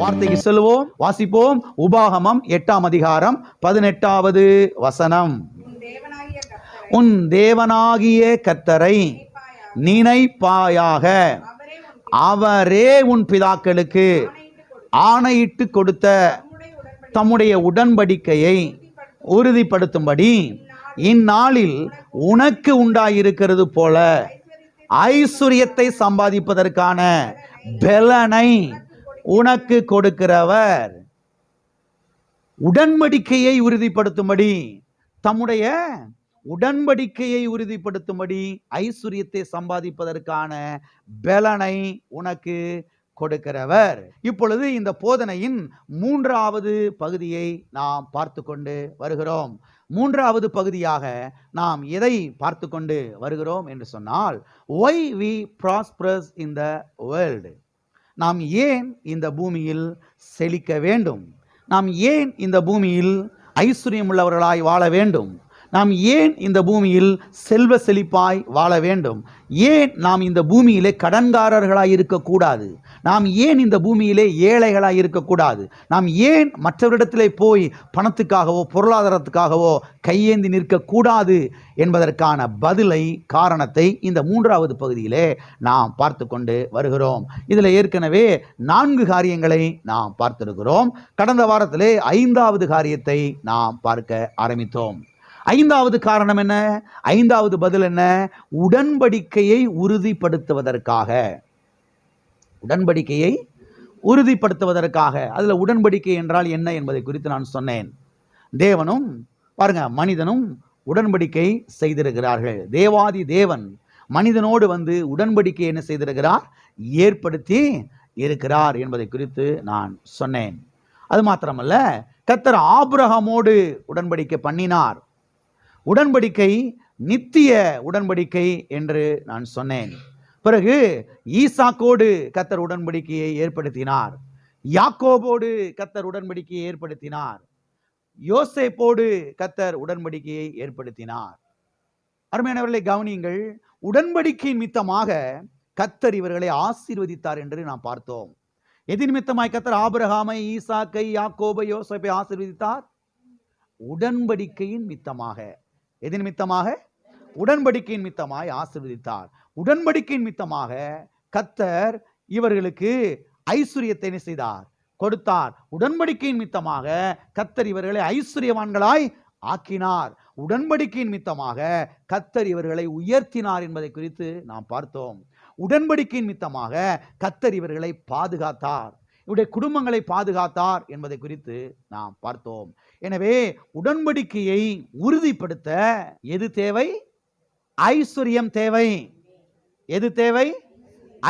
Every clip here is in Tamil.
வார்த்தைக்கு செல்வோம், வாசிப்போம். உபாகமம் 8ஆம் அதிகாரம் 18வது வசனம். உன் தேவனாகிய கர்த்தரை நினைப்பாயாக, அவரே உன் பிதாக்களுக்கு ஆணையிட்டு கொடுத்த தம்முடைய உடன்படிக்கையை உறுதிப்படுத்தும்படி இந்நாளில் உனக்கு உண்டாயிருக்கிறது போல ஐஸ்வர்யத்தை சம்பாதிப்பதற்கான பலனை உனக்கு கொடுக்கிறவர். உடன்படிக்கையை உறுதிப்படுத்தும்படி, தம்முடைய உடன்படிக்கையை உறுதிப்படுத்தும்படி ஐஸ்வர்யத்தை சம்பாதிப்பதற்கான பலனை உனக்கு கொடுக்கிறவர். இப்பொழுது இந்த போதனையின் 3வது பகுதியை நாம் பார்த்து கொண்டு வருகிறோம். 3வது பகுதியாக நாம் எதை பார்த்து கொண்டு வருகிறோம் என்று சொன்னால், why we prosperous in the world. நாம் ஏன் இந்த பூமியில் செழிக்க வேண்டும்? நாம் ஏன் இந்த பூமியில் ஐஸ்வர்யம் உள்ளவர்களாய் வாழ வேண்டும்? நாம் ஏன் இந்த பூமியில் செல்வ செழிப்பாய் வாழ வேண்டும்? ஏன் நாம் இந்த பூமியிலே கடன்காரர்களாய் இருக்கக்கூடாது? நாம் ஏன் இந்த பூமியிலே ஏழைகளாய் இருக்கக்கூடாது? நாம் ஏன் மற்றவரிடத்திலே போய் பணத்துக்காகவோ பொருளாதாரத்துக்காகவோ கையேந்தி நிற்கக்கூடாது என்பதற்கான பதிலை, காரணத்தை இந்த 3வது பகுதியிலே நாம் பார்த்து கொண்டு வருகிறோம். இதில் ஏற்கனவே 4 காரியங்களை நாம் பார்த்திருக்கிறோம். கடந்த வாரத்திலே 5வது காரியத்தை நாம் பார்க்க ஆரம்பித்தோம். 5வது காரணம் என்ன? 5வது பதில் என்ன? உடன்படிக்கையை உறுதிப்படுத்துவதற்காக. உடன்படிக்கையை உறுதிப்படுத்துவதற்காக. அதில் உடன்படிக்கை என்றால் என்ன என்பதை குறித்து நான் சொன்னேன். தேவனும் பாருங்க, மனிதனும் உடன்படிக்கை செய்திருக்கிறார்கள். தேவாதி தேவன் மனிதனோடு வந்து உடன்படிக்கை என்ன செய்திருக்கிறார்? ஏற்படுத்தி இருக்கிறார் என்பதை குறித்து நான் சொன்னேன். அது மாத்திரமல்ல, கர்த்தர் ஆபிரகாமோடு உடன்படிக்கை பண்ணினார். உடன்படிக்கை நித்திய உடன்படிக்கை என்று நான் சொன்னேன். பிறகு ஈசாக்கோடு கர்த்தர் உடன்படிக்கையை ஏற்படுத்தினார். யாக்கோபோடு கர்த்தர் உடன்படிக்கையை ஏற்படுத்தினார். யோசேப்போடு கர்த்தர் உடன்படிக்கையை ஏற்படுத்தினார். அருமையானவர்களை கவனியுங்கள். உடன்படிக்கை நிமித்தமாக கர்த்தர் இவர்களை ஆசீர்வதித்தார் என்று நாம் பார்த்தோம். எது நிமித்தமாய் கர்த்தர் ஆபிரகாமை, ஈசாக்கை, யாக்கோபை, யோசேப்பை ஆசீர்வதித்தார்? உடன்படிக்கையின் நிமித்தமாக. எது நிமித்தமாக? உடன்படிக்கையின் நிமித்தமாய் ஆசீர்வதித்தார். உடன்படிக்கையின் நிமித்தமாக கர்த்தர் இவர்களுக்கு ஐஸ்வர்யத்தை என்ன செய்தார்? கொடுத்தார். உடன்படிக்கையின் நிமித்தமாக கர்த்தர் இவர்களை ஐஸ்வர்யவான்களாய் ஆக்கினார். உடன்படிக்கையின் நிமித்தமாக கர்த்தர் இவர்களை உயர்த்தினார் என்பதை குறித்து நாம் பார்த்தோம். உடன்படிக்கையின் நிமித்தமாக கர்த்தர் இவர்களை பாதுகாத்தார், இவருடைய குடும்பங்களை பாதுகாத்தார் என்பதை குறித்து நாம் பார்த்தோம். எனவே உடன்படிக்கையை உறுதிப்படுத்த எது தேவை? ஐஸ்வர்யம் தேவை. எது தேவை?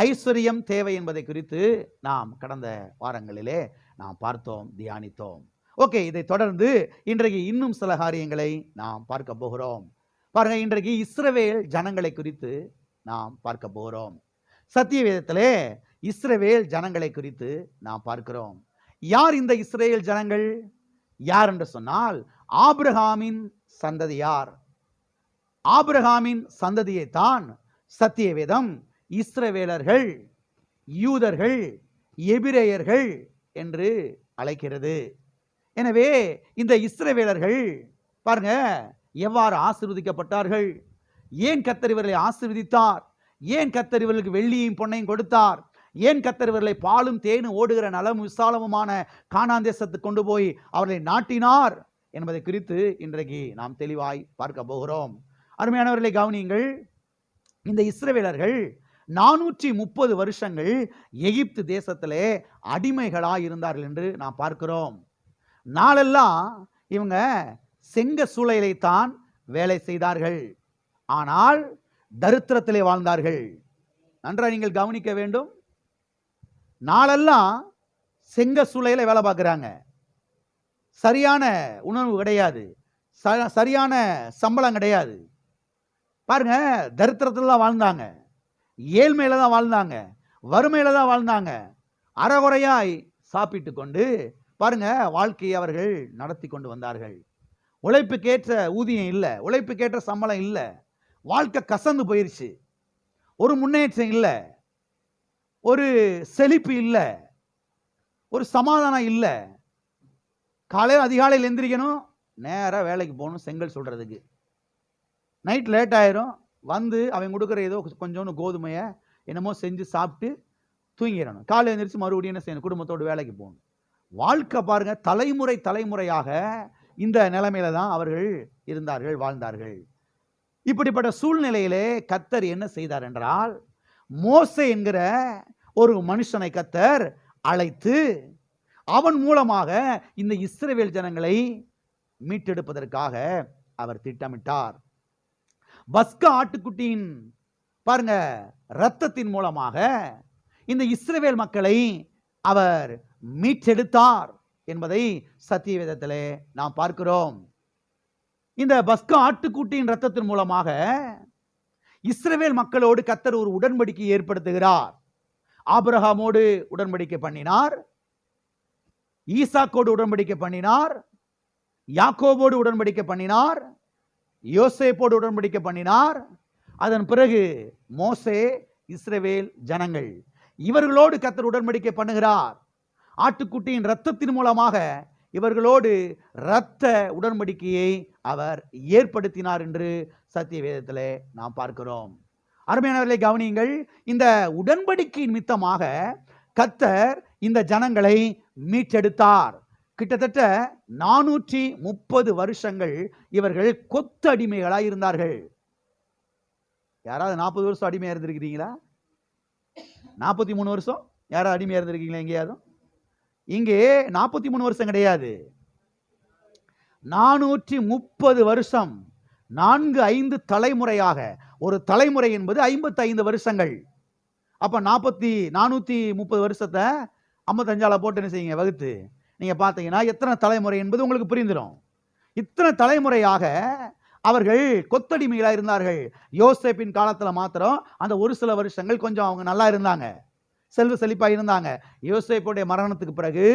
ஐஸ்வர்யம் தேவை என்பதை குறித்து நாம் கடந்த வாரங்களிலே நாம் பார்த்தோம், தியானித்தோம். ஓகே, இதை தொடர்ந்து இன்றைக்கு இன்னும் சில காரியங்களை நாம் பார்க்க போகிறோம். பாருங்க, இன்றைக்கு இஸ்ரவேல் ஜனங்களை குறித்து நாம் பார்க்க போகிறோம். சத்திய வேதத்திலே இஸ்ரவேல் ஜனங்களை குறித்து நாம் பார்க்கிறோம். யார் இந்த இஸ்ரவேல் ஜனங்கள்? யார் என்று சொன்னால், ஆபிரகாமின் சந்ததியார். ஆபிரகாமின் சந்ததியை தான் சத்திய வேதம் இஸ்ரவேலர்கள், யூதர்கள், எபிரேயர்கள் என்று அழைக்கிறது. எனவே இந்த இஸ்ரவேலர்கள் பாருங்க எவ்வாறு ஆசீர்வதிக்கப்பட்டார்கள். ஏன் கர்த்தர் இவர்களை ஆசீர்வதித்தார்? ஏன் கர்த்தர் இவர்களுக்கு வெள்ளியையும் பொன்னையும் கொடுத்தார்? ஏன் கர்த்தர் இவர்களை பாலும் தேனும் ஓடுகிற நலமும் விசாலமுமான கானான் தேசத்துக்கு கொண்டு போய் அவர்களை நாட்டினார் என்பதை குறித்து இன்றைக்கு நாம் தெளிவாய் பார்க்க போகிறோம். அருமையானவர்களை கவனியுங்கள். இந்த இஸ்ரவேலர்கள் 430 வருஷங்கள் எகிப்து தேசத்திலே அடிமைகளாய் இருந்தார்கள் என்று நாம் பார்க்கிறோம். நாளெல்லாம் இவங்க செங்க சூளையிலைத்தான் வேலை செய்தார்கள். ஆனால் தரித்திரத்திலே வாழ்ந்தார்கள். நன்றாக நீங்கள் கவனிக்க வேண்டும். நாளெல்லாம் செங்க சூளையில வேலை பார்க்குறாங்க. சரியான உணவு கிடையாது, சரியான சம்பளம் கிடையாது. பாருங்க, தரித்திரத்தில் தான் வாழ்ந்தாங்க, ஏழ்மையில தான் வாழ்ந்தாங்க, வறுமையில தான் வாழ்ந்தாங்க. அறகுறையாய் சாப்பிட்டு கொண்டு பாருங்க வாழ்க்கையை அவர்கள் நடத்தி கொண்டு வந்தார்கள். உழைப்புக்கேற்ற ஊதியம் இல்லை, உழைப்புக்கேற்ற சம்பளம் இல்லை. வாழ்க்கை கசந்து போயிருச்சு. ஒரு முன்னேற்றம் இல்லை, ஒரு செழிப்பு இல்லை, ஒரு சமாதானம் இல்லை. காலையில் அதிகாலையில் எந்திரிக்கணும், நேராக வேலைக்கு போகணும் செங்கல் சொல்றதுக்கு. நைட் லேட் ஆயிரும், வந்து அவன் கொடுக்குற ஏதோ கொஞ்சோண்டு கோதுமையை என்னமோ செஞ்சு சாப்பிட்டு தூங்கிடணும். காலையில் எழுந்திரிச்சு மறுபடியும் என்ன செய்யணும், குடும்பத்தோடு வேலைக்கு போகணும். வாழ்க்கை பாருங்க, தலைமுறை தலைமுறையாக இந்த நிலைமையில தான் அவர்கள் இருந்தார்கள், வாழ்ந்தார்கள். இப்படிப்பட்ட சூழ்நிலையிலே கர்த்தர் என்ன செய்தார் என்றால், மோசே என்கிற ஒரு மனுஷனை கர்த்தர் அழைத்து அவன் மூலமாக இந்த இஸ்ரவேல் ஜனங்களை மீட்டெடுப்பதற்காக அவர் திட்டமிட்டார். பஸ்கா ஆட்டுக்குட்டியின் பாருங்க இரத்தத்தின் மூலமாக இந்த இஸ்ரவேல் மக்களை அவர் மீட்டெடுத்தார் என்பதை சத்திய வேதத்திலே நாம் பார்க்கிறோம். இந்த பஸ்கா ஆட்டுக்குட்டியின் இரத்தத்தின் மூலமாக இஸ்ரவேல் மக்களோடு கர்த்தர் ஒரு உடன்படிக்கை ஏற்படுத்துகிறார். ஆபிரகாமோடு உடன்படிக்கை பண்ணினார், ஈசாக்கோடு உடன்படிக்கை பண்ணினார், யாக்கோபோடு உடன்படிக்கை பண்ணினார், யோசேப்போடு உடன்படிக்கை பண்ணினார். அதன் பிறகு மோசே, இஸ்ரவேல் ஜனங்கள் இவர்களோடு கர்த்தர் உடன்படிக்கை பண்ணுகிறார். ஆட்டுக்குட்டியின் இரத்தத்தின் மூலமாக இவர்களோடு இரத்த உடன்படிக்கையை அவர் ஏற்படுத்தினார் என்று சத்திய வேதத்திலே நாம் பார்க்கிறோம். அருமையானவர்களை கவனியுங்கள். இந்த உடன்படிக்கையின் நிமித்தமாக கர்த்தர் இந்த ஜனங்களை மீட்டெடுத்தார். கிட்டத்தட்ட 430 வருஷங்கள் இவர்கள் கொத்தடிமைகளாய் இருந்தார்கள். யாராவது 40 வருஷம் அடிமையா இருந்திருக்கிறீங்களா? 43 வருஷம் யாராவது அடிமையா இருந்திருக்கீங்களா? எங்கேயாவது? இங்கே 43 வருஷம் கிடையாது, 430 வருஷம். 4-5 தலைமுறையாக. ஒரு தலைமுறை என்பது 55 வருஷங்கள். அப்ப 430 வருஷத்தை 55ஆல போட்டு என்ன செய்யுங்க, வகுத்து நீங்க பார்த்தீங்கன்னா எத்தனை தலைமுறை என்பது உங்களுக்கு புரிந்துடும். இத்தனை தலைமுறையாக அவர்கள் கொத்தடிமைகளாக இருந்தார்கள். யோசேப்பின் காலத்தில் மாத்திரம் அந்த ஒரு சில வருஷங்கள் கொஞ்சம் அவங்க நல்லா இருந்தாங்க, செல்வ செழிப்பாக இருந்தாங்க. யோசேப்புடைய மரணத்துக்கு பிறகு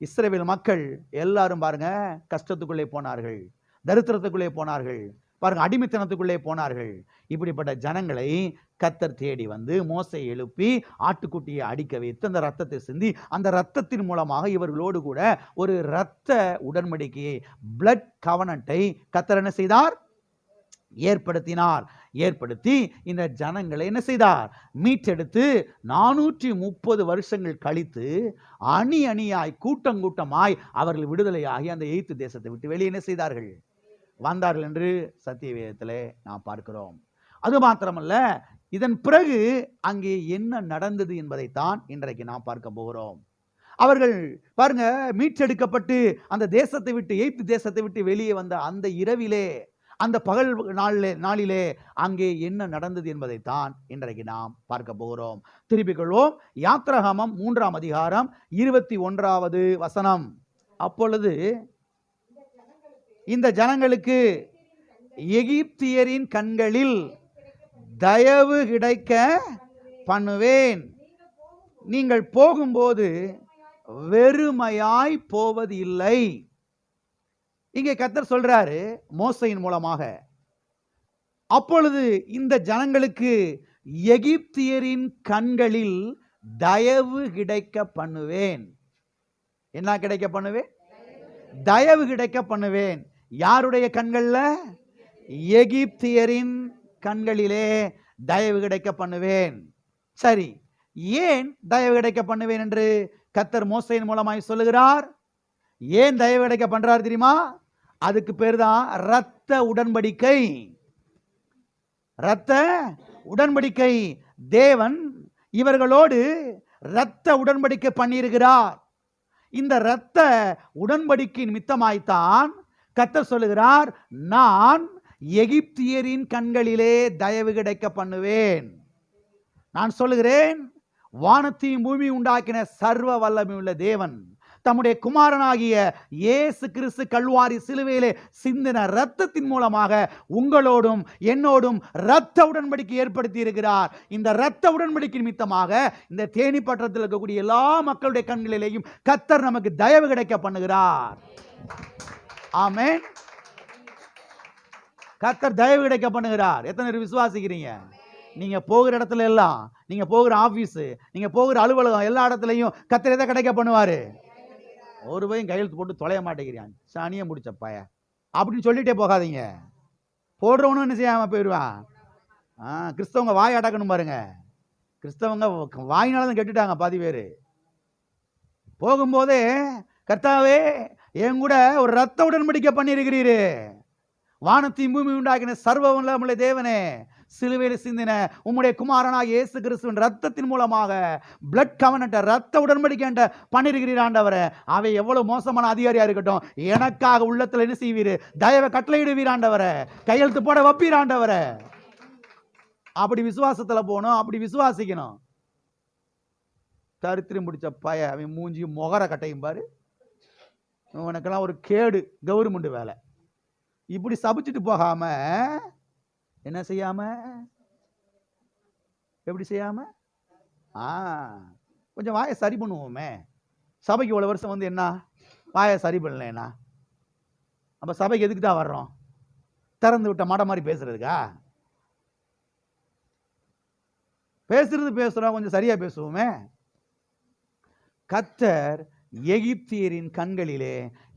இஸ்ரவேல் மக்கள் எல்லாரும் பாருங்க கஷ்டத்துக்குள்ளே போனார்கள், தரித்திரத்துக்குள்ளே போனார்கள், பாருங்க அடிமைத்தனத்துக்குள்ளே போனார்கள். இப்படிப்பட்ட ஜனங்களை கர்த்தர் தேடி வந்து மோசே எழுப்பி ஆட்டுக்குட்டியை அடிக்க வைத்து அந்த ரத்தத்தை சிந்தி அந்த ரத்தத்தின் மூலமாக இவர்களோடு கூட ஒரு இரத்த உடன்படிக்கையை, பிளட் கவனண்டை கர்த்தர் என்ன செய்தார், ஏற்படுத்தினார். ஏற்படுத்தி இந்த ஜனங்களை என்ன செய்தார், மீட்டெடுத்து 430 வருஷங்கள் கழித்து அணி அணியாய் கூட்டம் கூட்டமாய் அவர்கள் விடுதலையாகி அந்த எகிப்து தேசத்தை விட்டு வெளியே என்ன செய்தார்கள், வந்தார்கள் என்று சத்திய வேதத்திலே நாம் பார்க்கிறோம். அது மாத்திரமல்ல, இதன் பிறகு அங்கே என்ன நடந்தது என்பதைத்தான் இன்றைக்கு நாம் பார்க்க போகிறோம். அவர்கள் பாருங்க மீட்டெடுக்கப்பட்டு அந்த தேசத்தை விட்டு, எகிப்து தேசத்தை விட்டு வெளியே வந்த அந்த இரவிலே, அந்த பகல் நாளிலே அங்கே என்ன நடந்தது என்பதைத்தான் இன்றைக்கு நாம் பார்க்க போகிறோம். திருப்பிக் கொள்வோம். யாத்ராகமம் 3ஆம் அதிகாரம் 21வது வசனம். அப்பொழுது இந்த ஜனங்களுக்கு எகிப்தியரின் கண்களில் தயவு கிடைக்க பண்ணுவேன், நீங்கள் போகும்போது வெறுமையாய் போவது இல்லை. இங்கே கர்த்தர் சொல்றாரு மோசையின் மூலமாக, அப்பொழுது இந்த ஜனங்களுக்கு எகிப்தியரின் கண்களில் தயவு கிடைக்க பண்ணுவேன். என்ன கிடைக்க பண்ணுவேன்? தயவு கிடைக்க பண்ணுவேன். யாருடைய கண்கள்ல? எகிப்தியரின் கண்களிலே தயவு கிடைக்க பண்ணுவேன். சரி, ஏன் தயவு கிடைக்க பண்ணுவேன் என்று கர்த்தர் மோசையின் மூலமாய் சொல்லுகிறார்? ஏன் தயவு கிடைக்க பண்றார் தெரியுமா? அதுக்கு பேர் தான் இரத்த உடன்படிக்கை. இரத்த உடன்படிக்கை. தேவன் இவர்களோடு இரத்த உடன்படிக்கை பண்ணியிருக்கிறார். இந்த இரத்த உடன்படிக்கையின் மித்தமாய்த்தான் கர்த்தர் சொல்லுகிறார், நான் எகிப்தியரின் கண்களிலே தயவு கிடைக்க பண்ணுவேன். நான் சொல்லுகிறேன், வானத்தையும் பூமி உண்டாக்கின சர்வ வல்லமை உள்ள தேவன் தம்முடைய குமாரனாகிய இயேசு கிறிஸ்து கல்வாரி சிலுவையிலே சிந்தின இரத்தத்தின் மூலமாக உங்களோடும் என்னோடும் இரத்த உடன்படிக்கை ஏற்படுத்தி இருக்கிறார். இந்த இரத்த உடன்படிக்கை நிமித்தமாக இந்த தேனி பட்டணத்தில் இருக்கக்கூடிய எல்லா மக்களுடைய கண்களிலேயும் கர்த்தர் நமக்கு தயவு கிடைக்க பண்ணுகிறார். ஆமென். கர்த்தர் தயவு கிடைக்க பண்ணுகிறார். எத்தனை பேர் விசுவாசிக்கிறீங்க? நீங்க போகிற இடத்துல எல்லாம், நீங்க போகிற ஆபீஸ், நீங்க போகிற அலுவலகம், எல்லா இடத்துலயும் கர்த்தர் எதை கிடைக்க பண்ணுவாரு? ஒரு பையன் கையெழுத்து போட்டு தொலைய மாட்டேங்கிறான், சனியை முடிச்ச பய அப்படின்னு சொல்லிட்டே போகாதீங்க. போடுறவனும் என்ன செய்யாம போயிடுவான். கிறிஸ்தவங்க வாய் அடக்கணும் பாருங்க. கிறிஸ்தவங்க வாயினாலும் கெட்டுட்டாங்க பாதி பேர். போகும்போதே கர்த்தாவே என் கூட ஒரு ரத்த உடன்படிக்கை பண்ணியிருக்கிறீரு, வானத்தையும் பூமி உண்டாக்கின சர்வ வல்லமையுள்ள தேவனே, சிலுவையில் சிந்தின உம்முடைய குமாரனாகிய இயேசு கிறிஸ்துவின் ரத்தத்தின் மூலமாக பிளட் கவனன்ட் ரத்த உடன்படிக்கை பண்ணிருக்கிறீர் ஆண்டவரே. அவை எவ்வளவு மோசமான அதிகாரியா இருக்கட்டும், எனக்காக உள்ளத்துல என்ன செய்வீர்? தயவை கட்டளையிடுவீர் ஆண்டவரே, கையெழுத்து போட வைப்பீர் ஆண்டவரே. அப்படி விசுவாசத்துல போகணும், அப்படி விசுவாசிக்கணும். தரித்திரம் பிடிச்ச பய, அவன் மூஞ்சியும் முகர கட்டையும் பாரு, உனக்கெல்லாம் ஒரு கேடு கவர்மெண்ட் வேலை. இப்படி சபிச்சுட்டு போகாம என்ன செய்யாம, எப்படி செய்யாம, கொஞ்சம் வாயை சரி பண்ணுவோமே. சபைக்கு இவ்வளவு வருஷம் வந்து என்ன வாயை சரி பண்ணலன்னா, அப்ப சபைக்கு எதுக்கு தான் வர்றோம்? திறந்து விட்ட மாட மாதிரி பேசுறதுக்கா? பேசுறோம், கொஞ்சம் சரியா பேசுவோமே. கர்த்தர் எகிப்தியரின் கண்களிலே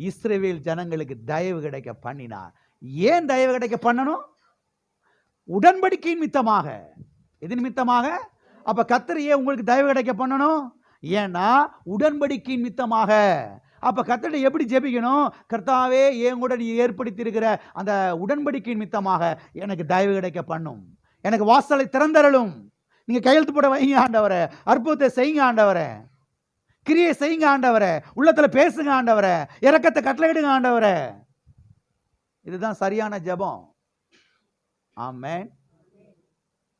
இஸ்ரவேல் ஜனங்களுக்கு தயவு கிடைக்க பண்ணினார். ஏன் தயவு கிடைக்க பண்ணணும்? உடன்படிக்கையின் மித்தமாக. எது நிமித்தமாக? அப்ப கர்த்தர் ஏன் உங்களுக்கு தயவு கிடைக்க பண்ணணும்? ஏன்னா உடன்படிக்கையின் மித்தமாக. அப்ப கர்த்தரை எப்படி ஜெபிக்கணும்? கர்த்தாவே என் கூட நீ ஏற்படுத்தி இருக்கிற அந்த உடன்படிக்கையின் மித்தமாக எனக்கு தயவு கிடைக்க பண்ணும், எனக்கு வாசலை திறந்தரலும், நீங்க கையெழுத்து போட வைங்க ஆண்டவரே, அற்புதத்தை செய்யுங்க ஆண்டவரே, கிரியை செய்யுங்க ஆண்டவரே, உள்ளத்துல பேசுங்க ஆண்டவரே, இரக்கத்தை கட்டளையிடுங்க ஆண்டவரே. இதுதான் சரியான ஜெபம். ஆமென்.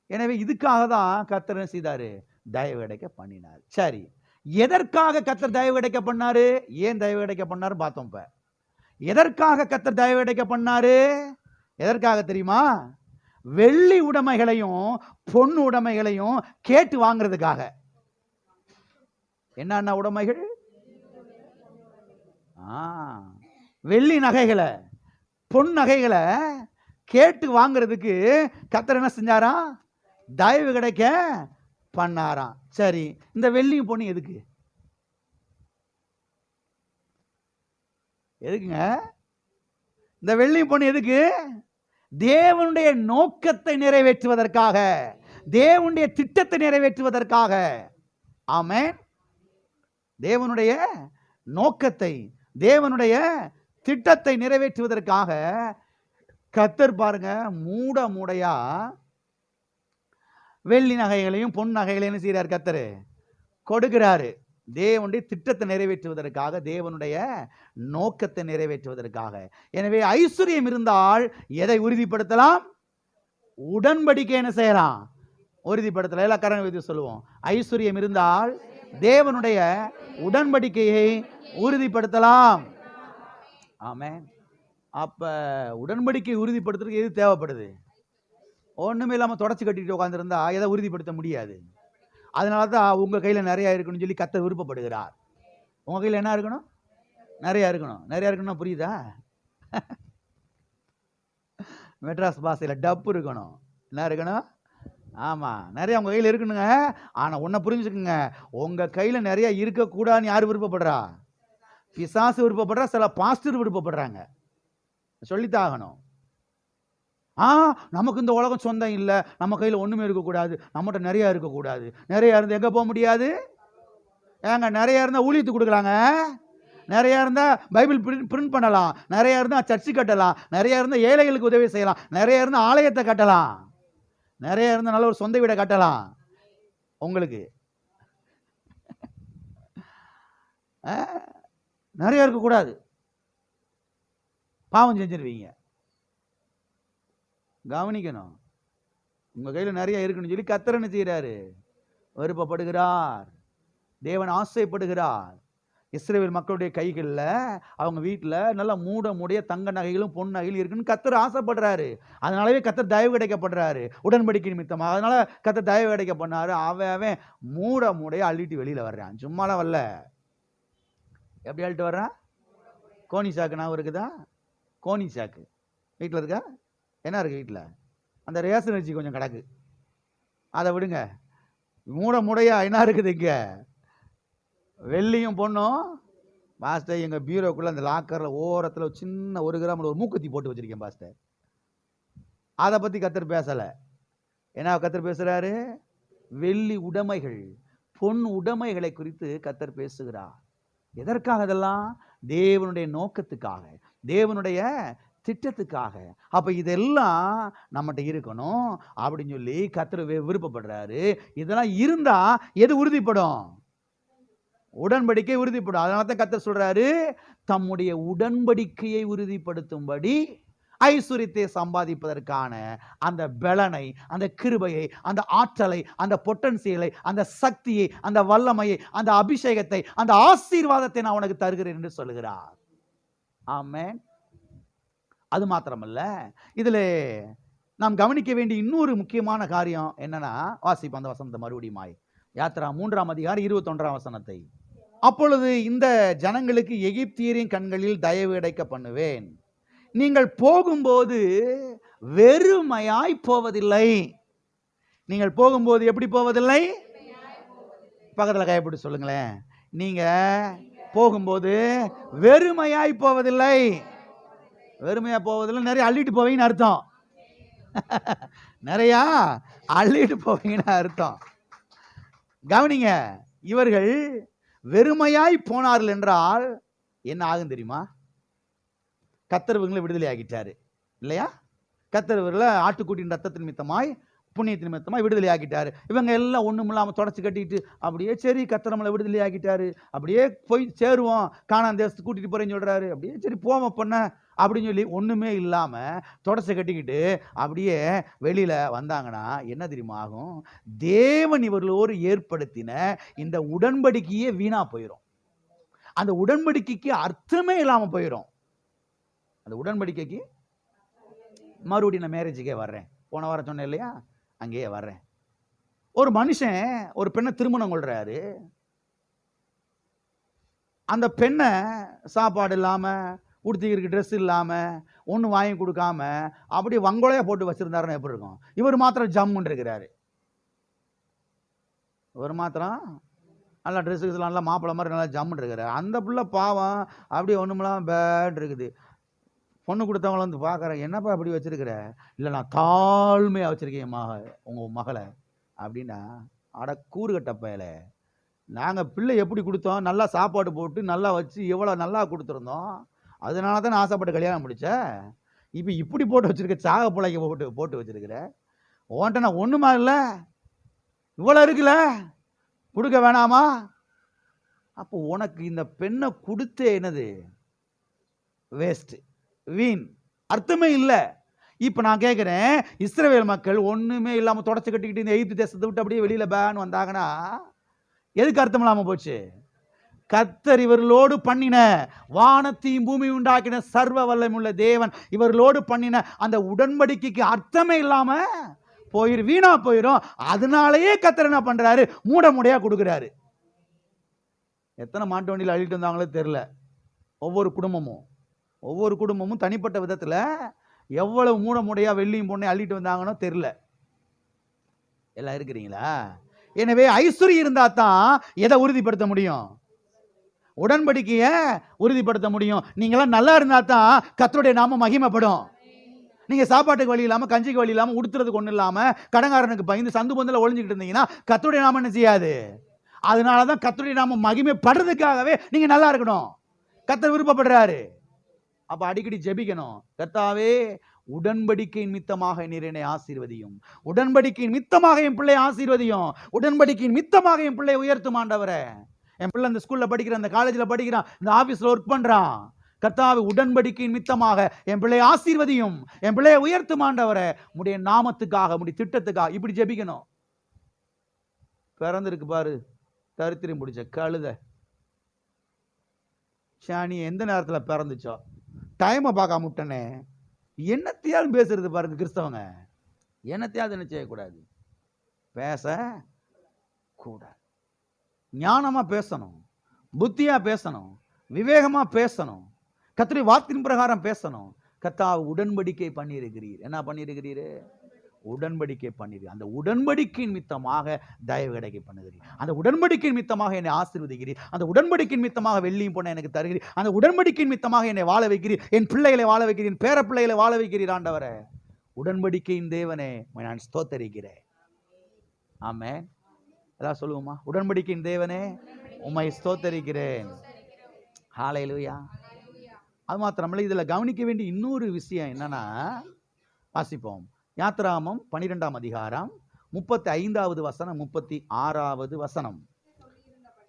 எனவே இதுக்காக தான் கர்த்தர் என்ன செய்தாரு? தயவு கிடைக்க பண்ணினார். சரி, எதற்காக கர்த்தர் தயவு கிடைக்க பண்ணாரு? ஏன் தயவு கிடைக்க பண்ணாரு பார்த்தோம். இப்ப எதற்காக கர்த்தர் தயவு கிடைக்க பண்ணாரு? எதற்காக தெரியுமா? வெள்ளி உடைமைகளையும் பொன் உடைமைகளையும் கேட்டு வாங்குறதுக்காக. என்னென்ன உடைமைகள்? வெள்ளி நகைகளை பொன் நகைகளை கேட்டு வாங்குறதுக்கு கர்த்தர் என்ன செஞ்சாராம்? தயவு கிடைக்க பண்ணாராம். சரி, இந்த வெள்ளியும் பொண்ணு எதுக்கு? எதுக்குங்க இந்த வெள்ளியும் பொண்ணு எதுக்கு? தேவனுடைய நோக்கத்தை நிறைவேற்றுவதற்காக, தேவனுடைய திட்டத்தை நிறைவேற்றுவதற்காக. ஆமென். தேவனுடைய நோக்கத்தை, தேவனுடைய திட்டத்தை நிறைவேற்றுவதற்காக கர்த்தர் பாருங்க மூட மூடையா வெள்ளி நகைகளையும் பொன் நகைகளையும் செய்கிறார், கர்த்தர் கொடுக்கிறாரு. தேவனுடைய திட்டத்தை நிறைவேற்றுவதற்காக, தேவனுடைய நோக்கத்தை நிறைவேற்றுவதற்காக. எனவே ஐஸ்வர்யம் இருந்தால் எதை உறுதிப்படுத்தலாம்? உடன்படிக்கை என்ன செய்யலாம்? உறுதிப்படுத்தலாம். எல்லா கரங்களை வைத்து சொல்லுவோம். ஐஸ்வர்யம் இருந்தால் தேவனுடைய உடன்படிக்கையை உறுதிப்படுத்தலாம். ஆமென். அப்ப உடன்படிக்கை உறுதிப்படுத்துறதுக்கு எது தேவைப்படுது? ஒண்ணுமே இல்லாம தொடச்சு கட்டிட்டு உட்காந்துருந்தா எதை உறுதிப்படுத்த முடியாது. அதனாலதான் உங்க கையில நிறைய இருக்கணும்னு சொல்லி கர்த்தர் விருப்பப்படுகிறார். உங்க கையில என்ன இருக்கணும்? நிறைய இருக்கணும். நிறைய இருக்கணும்னா புரியுதா? மெட்ராஸ் பாஷையில டப்பு இருக்கணும். என்ன இருக்கணும்? ஆமா, நிறைய உங்க கையில இருக்கணுங்க. ஆனா ஒன்ன புரிஞ்சுக்குங்க, உங்க கையில நிறைய இருக்கக்கூடாதுன்னு யாரு விருப்பப்படுறா? பிசாசு விருப்பப்படுறா, சில பாஸ்டர் விருப்பப்படுறாங்க. சொல்லித்தாகணும். நமக்கு இந்த உலகம் சொந்தம் இல்லை, நம்ம கையில் ஒண்ணுமே இருக்கக்கூடாது, நம்மகிட்ட நிறைய இருக்கக்கூடாது. நிறைய இருந்து எங்க போக முடியாது? ஏங்க நிறைய இருந்தா ஊழியத்துக்கு கொடுக்குறாங்க, நிறைய இருந்தா பைபிள் பிரிண்ட் பண்ணலாம், நிறைய இருந்தா சர்ச்சு கட்டலாம், நிறைய இருந்தா ஏழைகளுக்கு உதவி செய்யலாம், நிறைய இருந்தா ஆலயத்தை கட்டலாம், நிறைய இருந்தா நல்ல ஒரு சொந்த வீடை கட்டலாம். உங்களுக்கு நிறைய இருக்கக்கூடாது, பாவம் செஞ்சிருவீங்க. கவனிக்கணும். உங்க கையில நிறைய இருக்குன்னு சொல்லி கர்த்தர் என்ன செய்யறாரு? விருப்பப்படுகிறார். தேவன் ஆசைப்படுகிறார். இஸ்ரவேல் மக்களுடைய கைகள்ல, அவங்க வீட்டுல நல்ல மூடைய தங்க நகைகளும் பொன் நகைகளும் இருக்குன்னு கர்த்தர் ஆசைப்படுறாரு. அதனாலவே கர்த்தர் தயவு கிடைக்கப்படுறாரு உடன்படிக்கை நிமித்தமா. அதனால கர்த்தர் தயவு கிடைக்க பண்ணாரு. அவன் மூடைய அள்ளிட்டு வெளியில வர்றான். சும்மாலாம் வரல. எப்படி அள்ளிட்டு வர்றான்? கோனி சாக்கு நான் இருக்குதா? கோனி சாக்கு வீட்டுல இருக்கா? என்ன இருக்கு வீட்டுல? அந்த ரேஷன் அரிசி கொஞ்சம் கிடக்கு, அதை விடுங்க. மூடையா என்ன இருக்குது இங்க? வெள்ளியும் பொண்ணும். பாஸ்டர் எங்க பீரோக்குள்ள அந்த லாக்கர்ல ஓரத்துல சின்ன 1 கிராம்ல ஒரு மூக்குத்தி போட்டு வச்சிருக்கேன் பாஸ்டர். அதை பத்தி கர்த்தர் பேசல. என்ன கர்த்தர் பேசுறாரு? வெள்ளி உடைமைகள், பொன் உடைமைகளை குறித்து கர்த்தர் பேசுகிறார். எதற்காக? இதெல்லாம் தேவனுடைய நோக்கத்துக்காக, தேவனுடைய திட்டத்துக்காக. அப்ப இதெல்லாம் நம்மகிட்ட இருக்கணும் அப்படின்னு சொல்லி கர்த்தர் விருப்பப்படுறாரு. இதெல்லாம் இருந்தா எது உறுதிப்படும்? உடன்படிக்கை உறுதிப்படும். அதனால தான் கர்த்தர் சொல்றாரு, தம்முடைய உடன்படிக்கையை உறுதிப்படுத்தும்படி ஐஸ்வரியத்தை சம்பாதிப்பதற்கான அந்த பலனை, அந்த கிருபையை, அந்த ஆற்றலை, அந்த பொட்டன்சியலை, அந்த சக்தியை, அந்த வல்லமையை, அந்த அபிஷேகத்தை, அந்த ஆசீர்வாதத்தை நான் உனக்கு தருகிறேன் என்று சொல்லுகிறார். ஆமென். அது மாத்திரமல்ல, இதுல நாம் கவனிக்க வேண்டிய இன்னொரு முக்கியமான காரியம் என்னன்னா, வாசிப்போம் அந்த வசனத்தை மறுபடியும். யாத்ரா 3ஆம் அதிகாரம் 21ஆம் வசனத்தை. அப்பொழுது இந்த ஜனங்களுக்கு எகிப்தியரின் கண்களில் தயவு கிடைக்க பண்ணுவேன், நீங்கள் போகும்போது வெறுமையாய் போவதில்லை. நீங்கள் போகும்போது எப்படி போவதில்லை? பக்கத்துல கைப்பிடி சொல்லுங்களேன். நீங்க போகும்போது வெறுமையாய் போவதில்லை. வெறுமையா போவதில்லை, நிறைய அள்ளிட்டு போவீங்கன்னு அர்த்தம். நிறைய அள்ளிட்டு போவீங்கன்னு அர்த்தம். கவனிங்க, இவர்கள் வெறுமையாய் போனார்கள் என்றால் என்ன ஆகும் தெரியுமா? கர்த்தர் இவங்களை விடுதலை ஆகிட்டாரு இல்லையா? கர்த்தர் இவர்களை ஆட்டுக்குட்டியின் ரத்தத்தின் நிமித்தமாய், புண்ணியத்தின் நிமித்தமாய் விடுதலை ஆகிட்டாரு. இவங்க எல்லாம் ஒண்ணும் இல்லாம தொடச்சு கட்டிட்டு அப்படியே சரி கர்த்தர் நம்மளை விடுதலை ஆகிட்டாரு, அப்படியே போய் சேருவோம், கானான் தேசத்துக்கு கூட்டிட்டு போறேன்னு சொல்றாரு, அப்படியே சரி போவோம் பொண்ண அப்படின்னு சொல்லி ஒண்ணுமே இல்லாம தொடச்சு கட்டிக்கிட்டு அப்படியே வெளியில வந்தாங்கன்னா என்ன தெரியுமா ஆகும்? தேவன் இவர்களோடு ஏற்படுத்தின இந்த உடன்படிக்கையே வீணா போயிடும். அந்த உடன்படிக்கைக்கு அர்த்தமே இல்லாம போயிடும். அந்த உடன்படிக்கைக்கு மறுபடியும் நான் மேரேஜுக்கே வர்றேன். போன வாரம் சொன்னேன் இல்லையா? அங்கேயே வர்றேன். ஒரு மனுஷன் ஒரு பெண்ணை திருமணம் கொள்றாரு. அந்த பெண்ணை சாப்பாடு இல்லாம, உடுத்திக்கிறதுக்கு ட்ரெஸ் இல்லாம, ஒன்றும் வாங்கி கொடுக்காம அப்படி வங்கோலையா போட்டு வச்சிருந்தாருன்னு எப்படி இருக்கும்? இவர் மாத்திரம் ஜம்முன்னு இருக்கிறாரு. இவர் மாத்திரம் நல்லா ட்ரெஸ்ஸுக்கு நல்லா மாப்பிள்ளை மாதிரி நல்லா ஜம்முன்னு இருக்கிறாரு. அந்த பிள்ளை பாவம் அப்படியே ஒன்றுமெல்லாம் பேட் இருக்குது. பொண்ணு கொடுத்தவங்கள வந்து பார்க்குறேன், என்னப்பா அப்படி வச்சிருக்கிற? இல்லை நான் தாழ்மையாக வச்சிருக்கேன் உங்கள் மகளை அப்படின்னா, அட கூறுகட்ட பயல, நாங்கள் பிள்ளை எப்படி கொடுத்தோம்? நல்லா சாப்பாடு போட்டு நல்லா வச்சு எவ்வளோ நல்லா கொடுத்துருந்தோம், அதனால தான் ஆசைப்பட்டு கல்யாணம் முடிச்ச. இப்போ இப்படி போட்டு வச்சிருக்க, சாக பிள்ளைக்கு போட்டு வச்சிருக்கிற. ஓன்ட்ட நான் ஒன்றுமா இல்லை, இவ்வளோ இருக்குல்ல, கொடுக்க வேணாமா? அப்போ உனக்கு இந்த பெண்ணை கொடுத்தே என்னது? வேஸ்ட், வீண், அர்த்தமே இல்லை. இப்ப நான் கேட்கிறேன், இஸ்ரவேல் மக்கள் ஒண்ணுமே இல்லாம தொடச்சு கட்டிக்கிட்டு இந்த எகிப்து தேசத்தை விட்டு அப்படியே வெளியில பேன் வந்தாங்கன்னா எதுக்கு அர்த்தம் இல்லாம போச்சு? கர்த்தர் இவர்களோடு பண்ணின, வானத்தையும் பூமி உண்டாக்கின சர்வ வல்லமையுள்ள தேவன் இவர்களோடு பண்ணின அந்த உடன்படிக்கைக்கு அர்த்தமே இல்லாம போயிரு, வீணா போயிரும். அதனாலேயே கர்த்தர் என்ன பண்றாரு? மூடையா கொடுக்குறாரு. எத்தனை மாட்டு வண்டியில் அள்ளிட்டு வந்தாங்களோ தெரியல. ஒவ்வொரு குடும்பமும் தனிப்பட்ட விதத்துல எவ்வளவு மூடையா வெள்ளியும் பொண்ணையும் அள்ளிட்டு வந்தாங்கன்னு தெரியல. எல்லாம் இருக்கிறீங்களா? எனவே ஐஸ்வர்யம் இருந்தா தான் எதை உறுதிப்படுத்த முடியும்? உடன்படிக்கைய உறுதிப்படுத்த முடியும். நீங்களாம் நல்லா இருந்தா தான் கர்த்தருடைய நாமம் மகிமைப்படும். நீங்க சாப்பாட்டுக்கு வழி இல்லாம, கஞ்சிக்கு வழி இல்லாம, உடுத்துறதுக்கு ஒண்ணு இல்லாம, கடங்காரனுக்கு பயந்து சந்து பந்துல ஒளிஞ்சுக்கிட்டு இருந்தீங்கன்னா கர்த்தருடைய நாமம் என்ன செய்யாது? அதனாலதான் கர்த்தருடைய நாமம் மகிமைப்படுறதுக்காகவே நீங்க நல்லா இருக்கணும். கர்த்தர் விருப்பப்படுறாரு. அப்ப அடிக்கடி ஜெபிக்கணும், கர்த்தாவே உடன்படிக்கையின் மித்தமாக நீர் என்னை ஆசீர்வதியும், உடன்படிக்கையின் மித்தமாக என் பிள்ளை ஆசீர்வதியும், உடன்படிக்கையின் மித்தமாக என் பிள்ளை உயர்த்தும் ஆண்டவரே. என் பிள்ளை இந்த ஸ்கூல்ல படிக்கிறான், இந்த காலேஜ்ல படிக்கிறான், இந்த ஆபீஸ்ல ஒர்க் பண்றான். கர்த்தாவே உடன்படிக்கையின் மித்தமாக என் பிள்ளை ஆசீர்வதியும், என் பிள்ளையை உயர்த்தும் ஆண்டவரே, உம்முடைய நாமத்துக்காக, உம்முடைய திட்டத்துக்காக. இப்படி ஜெபிக்கணும். பிறந்திருக்கு பாரு தரித்திரம் பிடிச்ச கழுத சாணி, எந்த நேரத்தில் பிறந்துச்சோ டைமை பார்க்காம விட்டனே. என்னத்தையாவது பேசுறது பாருங்க கிறிஸ்தவங்க, என்னத்தையாவது என்ன செய்யக்கூடாது? பேச கூடாது. ஞானமா பேசணும், புத்தியா பேசணும், விவேகமா பேசணும், கர்த்தருடைய வார்த்தையின் பிரகாரம் பேசணும். கர்த்தாவே உடன்படிக்கை பண்ணியிருக்கிறீர். என்ன பண்ணியிருக்கிறீர்? உடன்படிக்கை பண்ணிடு. அந்த உடன்படிக்கை நிமித்தமாக தயவு கிடைக்க பண்ணுகிறீர். அந்த உடன்படிக்கை நிமித்தமாக என்னை ஆசீர்வதிக்கிறீர். அந்த உடன்படிக்கை நிமித்தமாக வெள்ளியும் பொண்ணை எனக்கு தருகிறீர். அந்த உடன்படிக்கை நிமித்தமாக என்னை வாழ வைக்கிறீர். என் பிள்ளைகளை வாழ வைக்கிறீர். என் பேர பிள்ளைகளை வாழ வைக்கிறீர். ஆண்டவரே, உடன்படிக்கையின் தேவனே, நான் ஸ்தோத்தரிக்கிறேன். ஆமென். எல்லாம் சொல்லுவோமா? உடன்படிக்கையின் தேவனே, உம்மை ஸ்தோத்தரிக்கிறேன். ஹல்லேலூயா. அது மாத்திரமல்ல, இதுல கவனிக்க வேண்டிய இன்னொரு விஷயம் என்னன்னா, வாசிப்போம். யாத்திராகமம் 12ஆம் அதிகாரம் 35வது வசனம் 36வது வசனம்.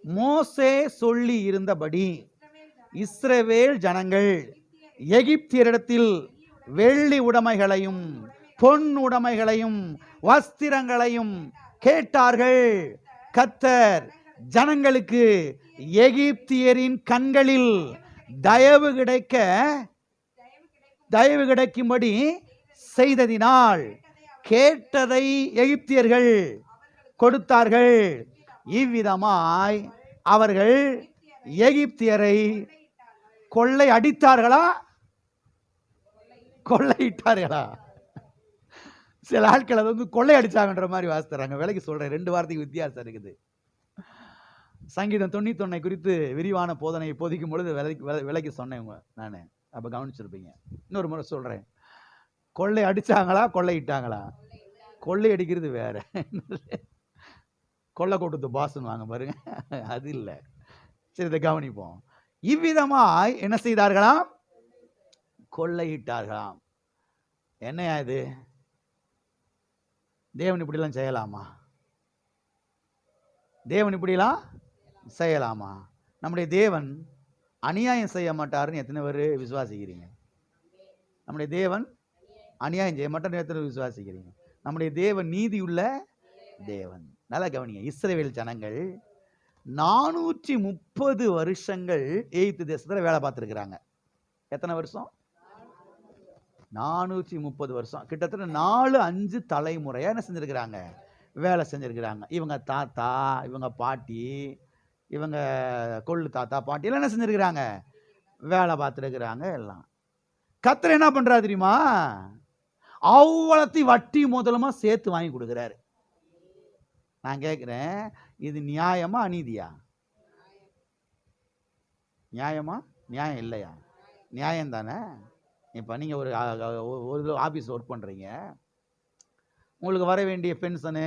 மோசே சொல்லி இருந்தபடி இஸ்ரவேல் ஜனங்கள் எகிப்தியரிடத்தில் வெள்ளி உடைமைகளையும் பொன் உடைமைகளையும் வஸ்திரங்களையும் கேட்டார்கள். கர்த்தர் ஜனங்களுக்கு எகிப்தியரின் கண்களில் தயவு கிடைக்கும்படி செய்ததினால் கேட்டதை எகிப்தியர்கள் கொடுத்தார்கள். இவ்விதமாய் அவர்கள் எகிப்தியரை கொள்ளை அடித்தார்களா, கொள்ளையிட்டார்களா? சில ஆட்கள் அதை கொள்ளை அடிச்சாங்கன்ற மாதிரி வாசித்துறாங்க. விலைக்கு சொல்றேன், 2 வார்த்தைக்கு வித்தியாசம் இருக்குது. சங்கீதம் 91 குறித்து விரிவான போதனை போதிக்கும் பொழுது விலைக்கு சொன்னேன் நான், அப்ப கவனிச்சிருப்பீங்க. இன்னொரு முறை சொல்றேன், கொள்ளை அடிச்சாங்களா கொள்ளையிட்டாங்களா? கொள்ளை அடிக்கிறது வேற, கொள்ளை கூட்டத்து பாஸ்ன்னு வாங்க பாருங்க, அது இல்லை. சரி, இதை கவனிப்போம். இவ்விதமாய் என்ன செய்தார்களாம்? கொள்ளையிட்டார்களாம். என்னையா இது? தேவன் இப்படிலாம் செய்யலாமா? தேவன் இப்படிலாம் செய்யலாமா? நம்முடைய தேவன் அநியாயம் செய்ய மாட்டாருன்னு எத்தனை பேர் விசுவாசிக்கிறீங்க? நம்முடைய தேவன் அநியாயம் செய்ய மாட்டார்னு எத்தனை பேர் விசுவாசிக்கிறீங்க? நம்முடைய தேவன் நீதியுள்ள தேவன். நல்லா கவனிங்க. இஸ்ரவேல் ஜனங்கள் 430 வருஷங்கள் எகிப்து தேசத்துல வேலை பார்த்துருக்கிறாங்க. எத்தனை வருஷம்? 430 வருஷம். கிட்டத்தட்ட 4-5 தலைமுறையா என்ன செஞ்சிருக்கிறாங்க? வேலை செஞ்சிருக்கிறாங்க. இவங்க தாத்தா, இவங்க பாட்டி, இவங்க கொள்ளு தாத்தா பாட்டி எல்லாம் என்ன செஞ்சிருக்கிறாங்க? வேலை பார்த்துருக்கிறாங்க எல்லாம். கர்த்தர் என்ன பண்றாரு தெரியுமா? அவ்வளத்தையும் வட்டி முதலமா சேர்த்து வாங்கி கொடுக்குறாரு. நான் கேட்கிறேன், இது நியாயமா அநீதியா? நியாயமா? நியாயம் இல்லையா? நியாயம் தானே. இப்போ நீங்கள் ஒரு ஆஃபீஸ் ஒர்க் பண்ணுறீங்க, உங்களுக்கு வர வேண்டிய பென்ஷனு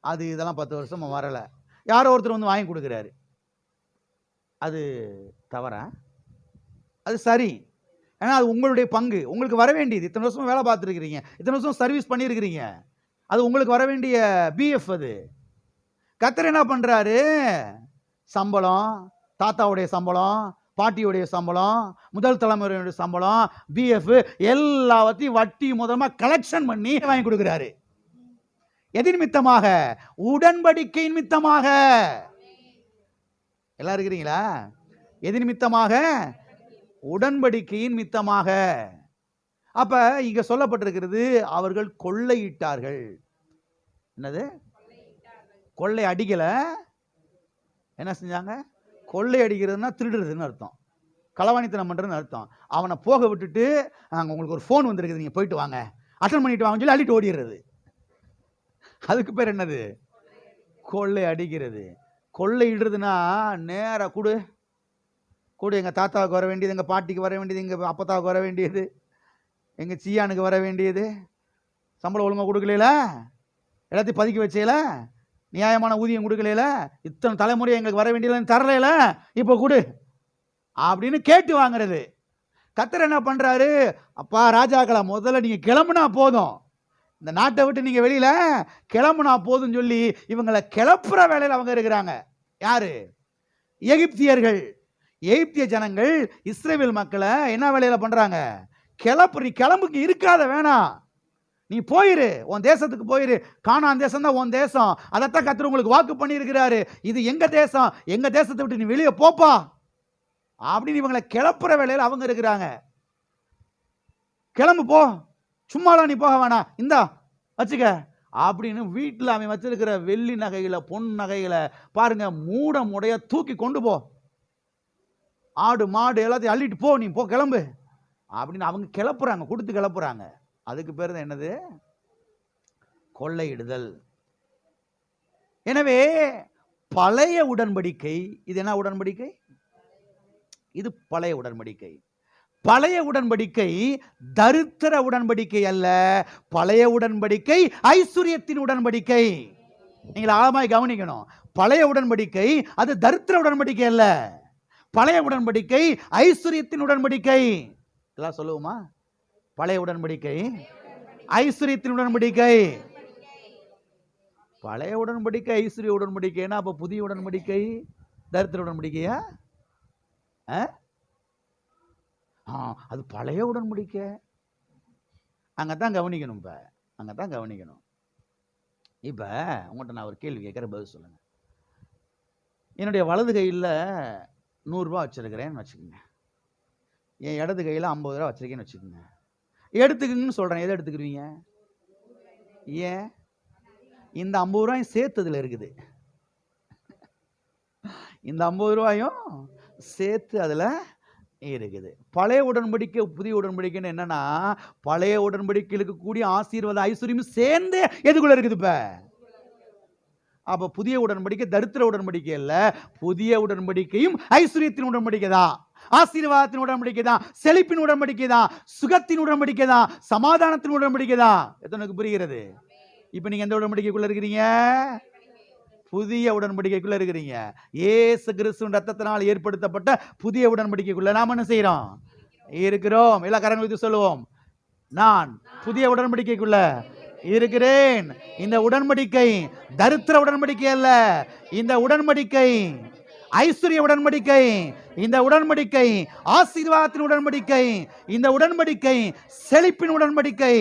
அது இதெல்லாம் 10 வருஷமா வரலை, யாரோ ஒருத்தர் வந்து வாங்கி கொடுக்குறாரு. அது தவறா? அது சரி. ஏன்னா அது உங்களுடைய பங்கு, உங்களுக்கு வர வேண்டியது. இத்தனை வருஷமா வேலை பார்த்துருக்கிறீங்க, இத்தனை வருஷம் சர்வீஸ் பண்ணியிருக்கிறீங்க, அது உங்களுக்கு வர வேண்டிய பிஎஃப். அது கர்த்தர் என்ன பண்ணுறாரு? சம்பளம், தாத்தாவுடைய சம்பளம், பாட்டியுடைய சம்பளம், முதல் தலைமுறையுடைய சம்பளம், பிஎஃப் எல்லாத்தையும் வட்டி முதலமா கலெக்ஷன் பண்ணி வாங்கி கொடுக்குறாரு. எது நிமித்தமாக? உடன்படிக்கை நிமித்தமாக. எல்லாம் இருக்கிறீங்களா? எது நிமித்தமாக? உடன்படிக்கையின் நிமித்தமாக. அப்ப இங்க சொல்லப்பட்டிருக்கிறது, அவர்கள் கொள்ளையிட்டார்கள். என்னது? கொள்ளை அடிக்கல. என்ன செஞ்சாங்க? கொள்ளை அடிக்கிறதுனா திருடுறதுன்னு அர்த்தம், களவாணித்தனம் பண்றதுன்னு அர்த்தம். அவனை போக விட்டுட்டு, உங்களுக்கு ஒரு ஃபோன் வந்திருக்குது, நீங்க போயிட்டு வாங்க, அட்டன் பண்ணிட்டு வாங்கன்னு சொல்லி அள்ளிட்டு ஓடிடுறது. அதுக்கு பேர் என்னது? கொள்ளை அடிக்கிறது. கொள்ளையிடுறதுனா நேராக கொடு கொடு, எங்கள் தாத்தாவுக்கு வர வேண்டியது, எங்கள் பாட்டிக்கு வர வேண்டியது, எங்கள் அப்பத்தாவுக்கு வர வேண்டியது, எங்கள் சியானுக்கு வர வேண்டியது, சம்பளம் ஒழுங்காக கொடுக்கல, எல்லாத்தையும் பதுக்கி வச்சேல, நியாயமான ஊதியம் கொடுக்கல, இத்தனை தலைமுறை எங்களுக்கு வர வேண்டியது தரல, இப்போ கொடு அப்படின்னு கேட்டு வாங்குறது. கர்த்தர் என்ன பண்றாரு? அப்பா ராஜாக்களா, முதல்ல நீங்க கிளம்புனா போதும், இந்த நாட்டை விட்டு நீங்க வெளியில கிளம்புனா போதும் சொல்லி இவங்களை கிளப்புற வேலையில் அவங்க இருக்கிறாங்க. யாரு? எகிப்தியர்கள். எகிப்திய ஜனங்கள் இஸ்ரவேல் மக்களை என்ன வேலையில பண்றாங்க? கிளப்பு. நீ கிளம்புக்கு இருக்காத, வேணாம், நீ போயிரு, உன் தேசத்துக்கு போயிரு, கானான் தேசம் தான் உன் தேசம், அதைத்தான் கர்த்தர் உங்களுக்கு வாக்கு பண்ணி இருக்கிறாரு, இது எங்க தேசம், எங்க தேசத்தை விட்டு நீ வெளியே போப்பா அப்படின்னு இவங்களை கிளப்புற வேலையில் அவங்க இருக்கிறாங்க. கிளம்பு போ, சும்மாலாம் நீ போக வேணாம், இந்தா வச்சுக்க அப்படின்னு வீட்டில் அவன் வச்சிருக்கிற வெள்ளி நகைகளை, பொன் நகைகளை பாருங்க, மூட முடைய தூக்கி கொண்டு போ, ஆடு மாடு எல்லாத்தையும் அள்ளிட்டு போ, நீ போ கிளம்பு அப்படின்னு அவங்க கிளப்புறாங்க, கொடுத்து கிளப்புறாங்க. அதுக்கு பேர் தான் என்னது? கொள்ளையிடுதல். எனவே பழைய உடன்படிக்கை, இது என்ன உடன்படிக்கை? இது பழைய உடன்படிக்கை. பழைய உடன்படிக்கை தரித்திர உடன்படிக்கை அல்ல, பழைய உடன்படிக்கை ஐஸ்வர்யத்தின் உடன்படிக்கை. நீங்கள் ஆழமாய் கவனிக்கணும். பழைய உடன்படிக்கை அது தரித்திர உடன்படிக்கை அல்ல, பழைய உடன்படிக்கை ஐஸ்வர்யத்தின் உடன்படிக்கை. எல்லாம் சொல்லுவோமா? பழைய உடன்படிக்கை ஐஸ்வர்யத்தின் உடன்படிக்கை. பழைய உடன்படிக்கை ஐஸ்வர்ய உடன்படிக்கைன்னா அப்ப புதிய உடன்படிக்கை தரித்திர உடன்படிக்கையா? அது பழைய உடன்படிக்கை. அங்கதான் கவனிக்கணும். இப்ப அங்கதான் கவனிக்கணும். இப்ப உங்கள்கிட்ட நான் ஒரு கேள்வி கேட்கிற, பதில் சொல்லுங்க. என்னுடைய வலது கையில் 100 ரூபா வச்சிருக்கிறேன்னு வச்சுக்கோங்க, என் இடது கையில் 50 ரூபா வச்சிருக்கேன்னு வச்சுக்கோங்க. எடுத்துக்குங்கன்னு சொல்றேன், எதை எடுத்துக்கிருவீங்க? ஏன்? இந்த 50 ரூபாயும் சேர்த்ததுல இருக்குது. இந்த 50 ரூபாயும் சேர்த்து அதுல இருக்குது. பழைய உடன்படிக்கை புதிய உடன்படிக்கைன்னு என்னன்னா, பழைய உடன்படிக்கையில் இருக்கக்கூடிய ஆசீர்வாத ஐஸ்வர்யம் சேர்ந்து எதுக்குள்ள இருக்குது? இப்ப அப்ப புதிய உடன்படிக்கை தரித்திர உடன்படிக்கை அல்ல, புதிய உடன்படிக்கையும் ஐஸ்வர்யத்தின் உடன்படிக்கை தான், ஆசீர்வாதத்தின் உடன்படிக்கை தான், செழிப்பின் உடன்படிக்கை தான், சுகத்தின் உடன்படிக்கை தான், சமாதானத்தின் உடன்படிக்கை தான். எத்தனைக்கு புரிகிறது? இப்ப நீங்க எந்த உடன்படிக்கைக்குள்ள இருக்கிறீங்க? புதிய உடன்படிக்கைக்குள்ள இருக்கிறீங்க. இயேசு கிறிஸ்துவின் ரத்தத்தினால் ஏற்படுத்தப்பட்ட புதிய உடன்படிக்கைக்குள்ள நாம என்ன செய்யறோம்? இருக்கிறோம். எல்லா கரங்களும் வைத்து சொல்லுவோம், நான் புதிய உடன்படிக்கைக்குள்ள இருக்கிறேன். இந்த உடன்படிக்கை தரித்திர உடன்படிக்கை அல்ல, இந்த உடன்படிக்கை ஐஸ்வர்ய உடன்படிக்கை, இந்த உடன்படிக்கை ஆசீர்வாதத்தின் உடன்படிக்கை, இந்த உடன்படிக்கை செழிப்பின் உடன்படிக்கை,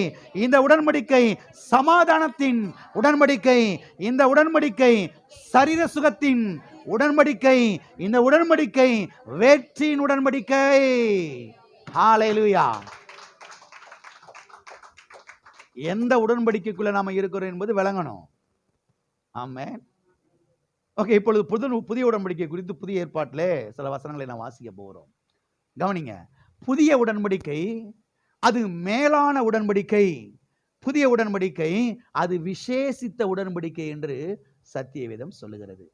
இந்த உடன்படிக்கை சமாதானத்தின் உடன்படிக்கை, இந்த உடன்படிக்கை சரீர சுகத்தின் உடன்படிக்கை, இந்த உடன்படிக்கை வெற்றியின் உடன்படிக்கை. ஹல்லேலூயா. எந்த உடன்படிக்கைக்குள்ள நாம இருக்கிறோம் என்பது விளங்கணும். ஆமென். ஓகே, இப்பொழுது புதிய உடன்படிக்கை குறித்து புதிய ஏற்பாட்டிலே சில வசனங்களை நாம் வாசிக்க போகிறோம். கவனிங்க. புதிய உடன்படிக்கை அது மேலான உடன்படிக்கை. புதிய உடன்படிக்கை அது விசேஷித்த உடன்படிக்கை என்று சத்தியவேதம் சொல்லுகிறது.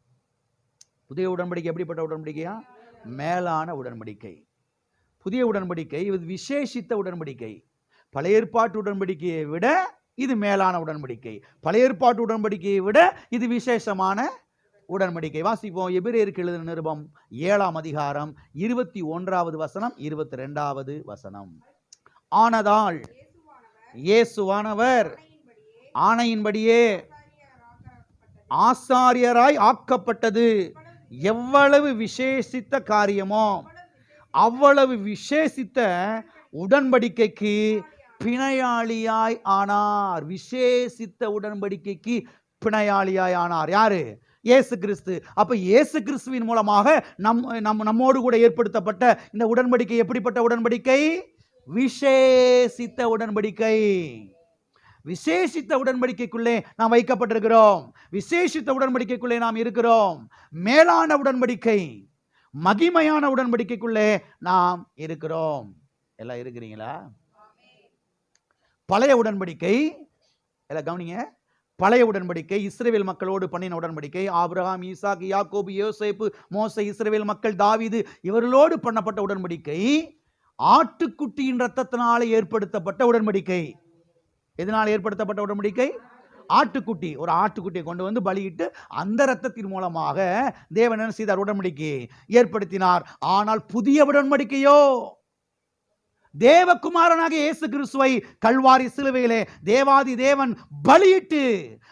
புதிய உடன்படிக்கை எப்படிப்பட்ட உடன்படிக்கையா? மேலான உடன்படிக்கை. புதிய உடன்படிக்கை இது விசேஷித்த உடன்படிக்கை. பழைய ஏற்பாட்டு உடன்படிக்கையை விட இது மேலான உடன்படிக்கை. பழைய ஏற்பாட்டு உடன்படிக்கையை விட இது விசேஷமான உடன்படிக்கை. வாசிப்போம். எபிரேயருக்கு எழுதின நிருபம் 7ஆம் அதிகாரம் 21வது வசனம் 22வது வசனம். ஆனதால் இயேசுவானவர் ஆணையின்படியே ஆசாரியராய் ஆக்கப்பட்டது எவ்வளவு விசேஷித்த காரியமோ அவ்வளவு விசேஷித்த உடன்படிக்கைக்கு பிணையாளியாய் ஆனார். விசேஷித்த உடன்படிக்கைக்கு பிணையாளியாய் ஆனார். யாரு? இயேசு கிறிஸ்து. அப்ப இயேசு கிறிஸ்துவின் மூலமாக நம்மோடு கூட ஏற்படுத்தப்பட்ட இந்த உடன்படிக்கை எப்படிப்பட்ட உடன்படிக்கை? விசேஷித்த உடன்படிக்கை. விசேஷித்த உடன்படிக்கைக்குள்ளே நாம் வைக்கப்பட்டிருக்கிறோம். விசேஷித்த உடன்படிக்கைக்குள்ளே நாம் இருக்கிறோம். மேலான உடன்படிக்கை, மகிமையான உடன்படிக்கைக்குள்ளே நாம் இருக்கிறோம். எல்லாம் இருக்கிறீங்களா? பழைய உடன்படிக்கை, எல்லாம் கவனிங்க. பழைய உடன்படிக்கை இஸ்ரவேல் மக்களோடு பண்ணின உடன்படிக்கை. ஆபிரகாம், ஈசாக்கு, யாக்கோபு, யோசேப்பு, மோசே, இஸ்ரவேல் மக்கள், தாவீது இவர்களோடு பண்ணப்பட்ட உடன்படிக்கை ஆட்டுக்குட்டியின் ரத்தத்தினால ஏற்படுத்தப்பட்ட உடன்படிக்கை. எதனால் ஏற்படுத்தப்பட்ட உடன்படிக்கை? ஆட்டுக்குட்டி. ஒரு ஆட்டுக்குட்டியை கொண்டு வந்து பலியிட்டு அந்த ரத்தத்தின் மூலமாக தேவன் என்ன செய்தார்? உடன்படிக்கையை ஏற்படுத்தினார். ஆனால் புதிய உடன்படிக்கையோ தேவகுமாரனாக இயேசு கிறிஸ்துவை கல்வாரி சிலுவையிலே தேவாதி தேவன் பலியிட்டு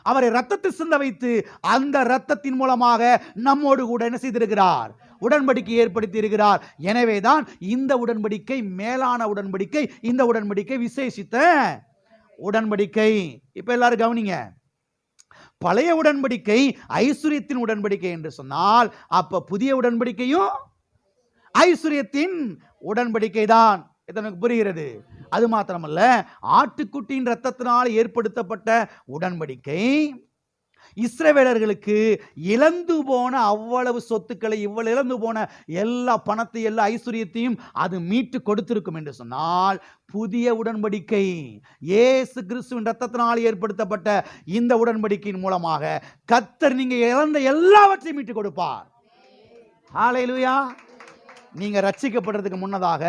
அவரை ரத்தத்தை சிந்த வைத்து அந்த ரத்தத்தின் மூலமாக நம்மோடு கூட என்ன செய்திருக்கிறார்? உடன்படிக்கை ஏற்படுத்தி இருக்கிறார். எனவேதான் இந்த உடன்படிக்கை மேலான உடன்படிக்கை, இந்த உடன்படிக்கை விசேஷித்த உடன்படிக்கை. இப்ப எல்லாரும் கவனிங்க. பழைய உடன்படிக்கை ஐஸ்வர்யத்தின் உடன்படிக்கை என்று சொன்னால் அப்ப புதிய உடன்படிக்கையும் ஐஸ்வர்யத்தின் உடன்படிக்கை தான். எனக்கு புரிகிறது. அது மாத்திரமல்ல, ஆட்டுக்குட்டியின் ரத்தத்தினால் ஏற்படுத்தப்பட்ட உடன்படிக்கை இஸ்ரவேலர்களுக்கு இழந்து போன அவ்வளவு சொத்துக்களை, இவ்வளவு இழந்து போன எல்லா பணத்தை, எல்லா ஐஸ்வர்யத்தையும் அது மீட்டு கொடுத்திருக்கும் என்று சொன்னால், புதிய உடன்படிக்கை இயேசு கிறிஸ்துவின் இரத்தத்தினால் ஏற்படுத்தப்பட்ட இந்த உடன்படிக்கையின் மூலமாக கர்த்தர் நீங்க இழந்த எல்லாவற்றையும் மீட்டு கொடுப்பார். ஹல்லேலூயா. நீங்க ரட்சிக்கப்படுறதுக்கு முன்னதாக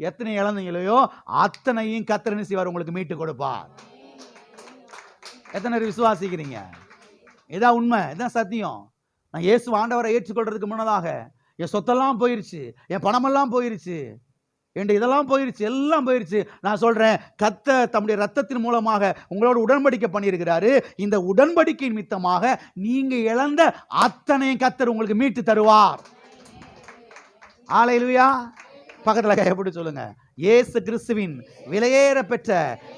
எத்தனை இழந்தீங்களோ அத்தனையும் கர்த்தர் என்ன செய்வார்? உங்களுக்கு மீட்டு கொடுப்பார். எத்தனை விசுவாசிக்கிறீங்க? இதான் உண்மை, இதான் சத்தியம். நான் இயேசு ஆண்டவரை ஏற்றுக்கொள்றதுக்கு முன்னதாக என் சொத்தெல்லாம் போயிருச்சு, என் பணமெல்லாம் போயிருச்சு, என் இதெல்லாம் போயிருச்சு, எல்லாம் போயிருச்சு. நான் சொல்றேன், கர்த்தர் தம்முடைய ரத்தத்தின் மூலமாக உங்களோட உடன்படிக்கை பண்ணியிருக்கிறாரு. இந்த உடன்படிக்கையின் நிமித்தமாக நீங்க இழந்த அத்தனையும் கர்த்தர் உங்களுக்கு மீட்டு தருவார். ஹல்லேலூயா. பக்கத்துல கையப்பட்டு சொல்லுங்க, இயேசு கிறிஸ்துவின் விலையேற பெற்ற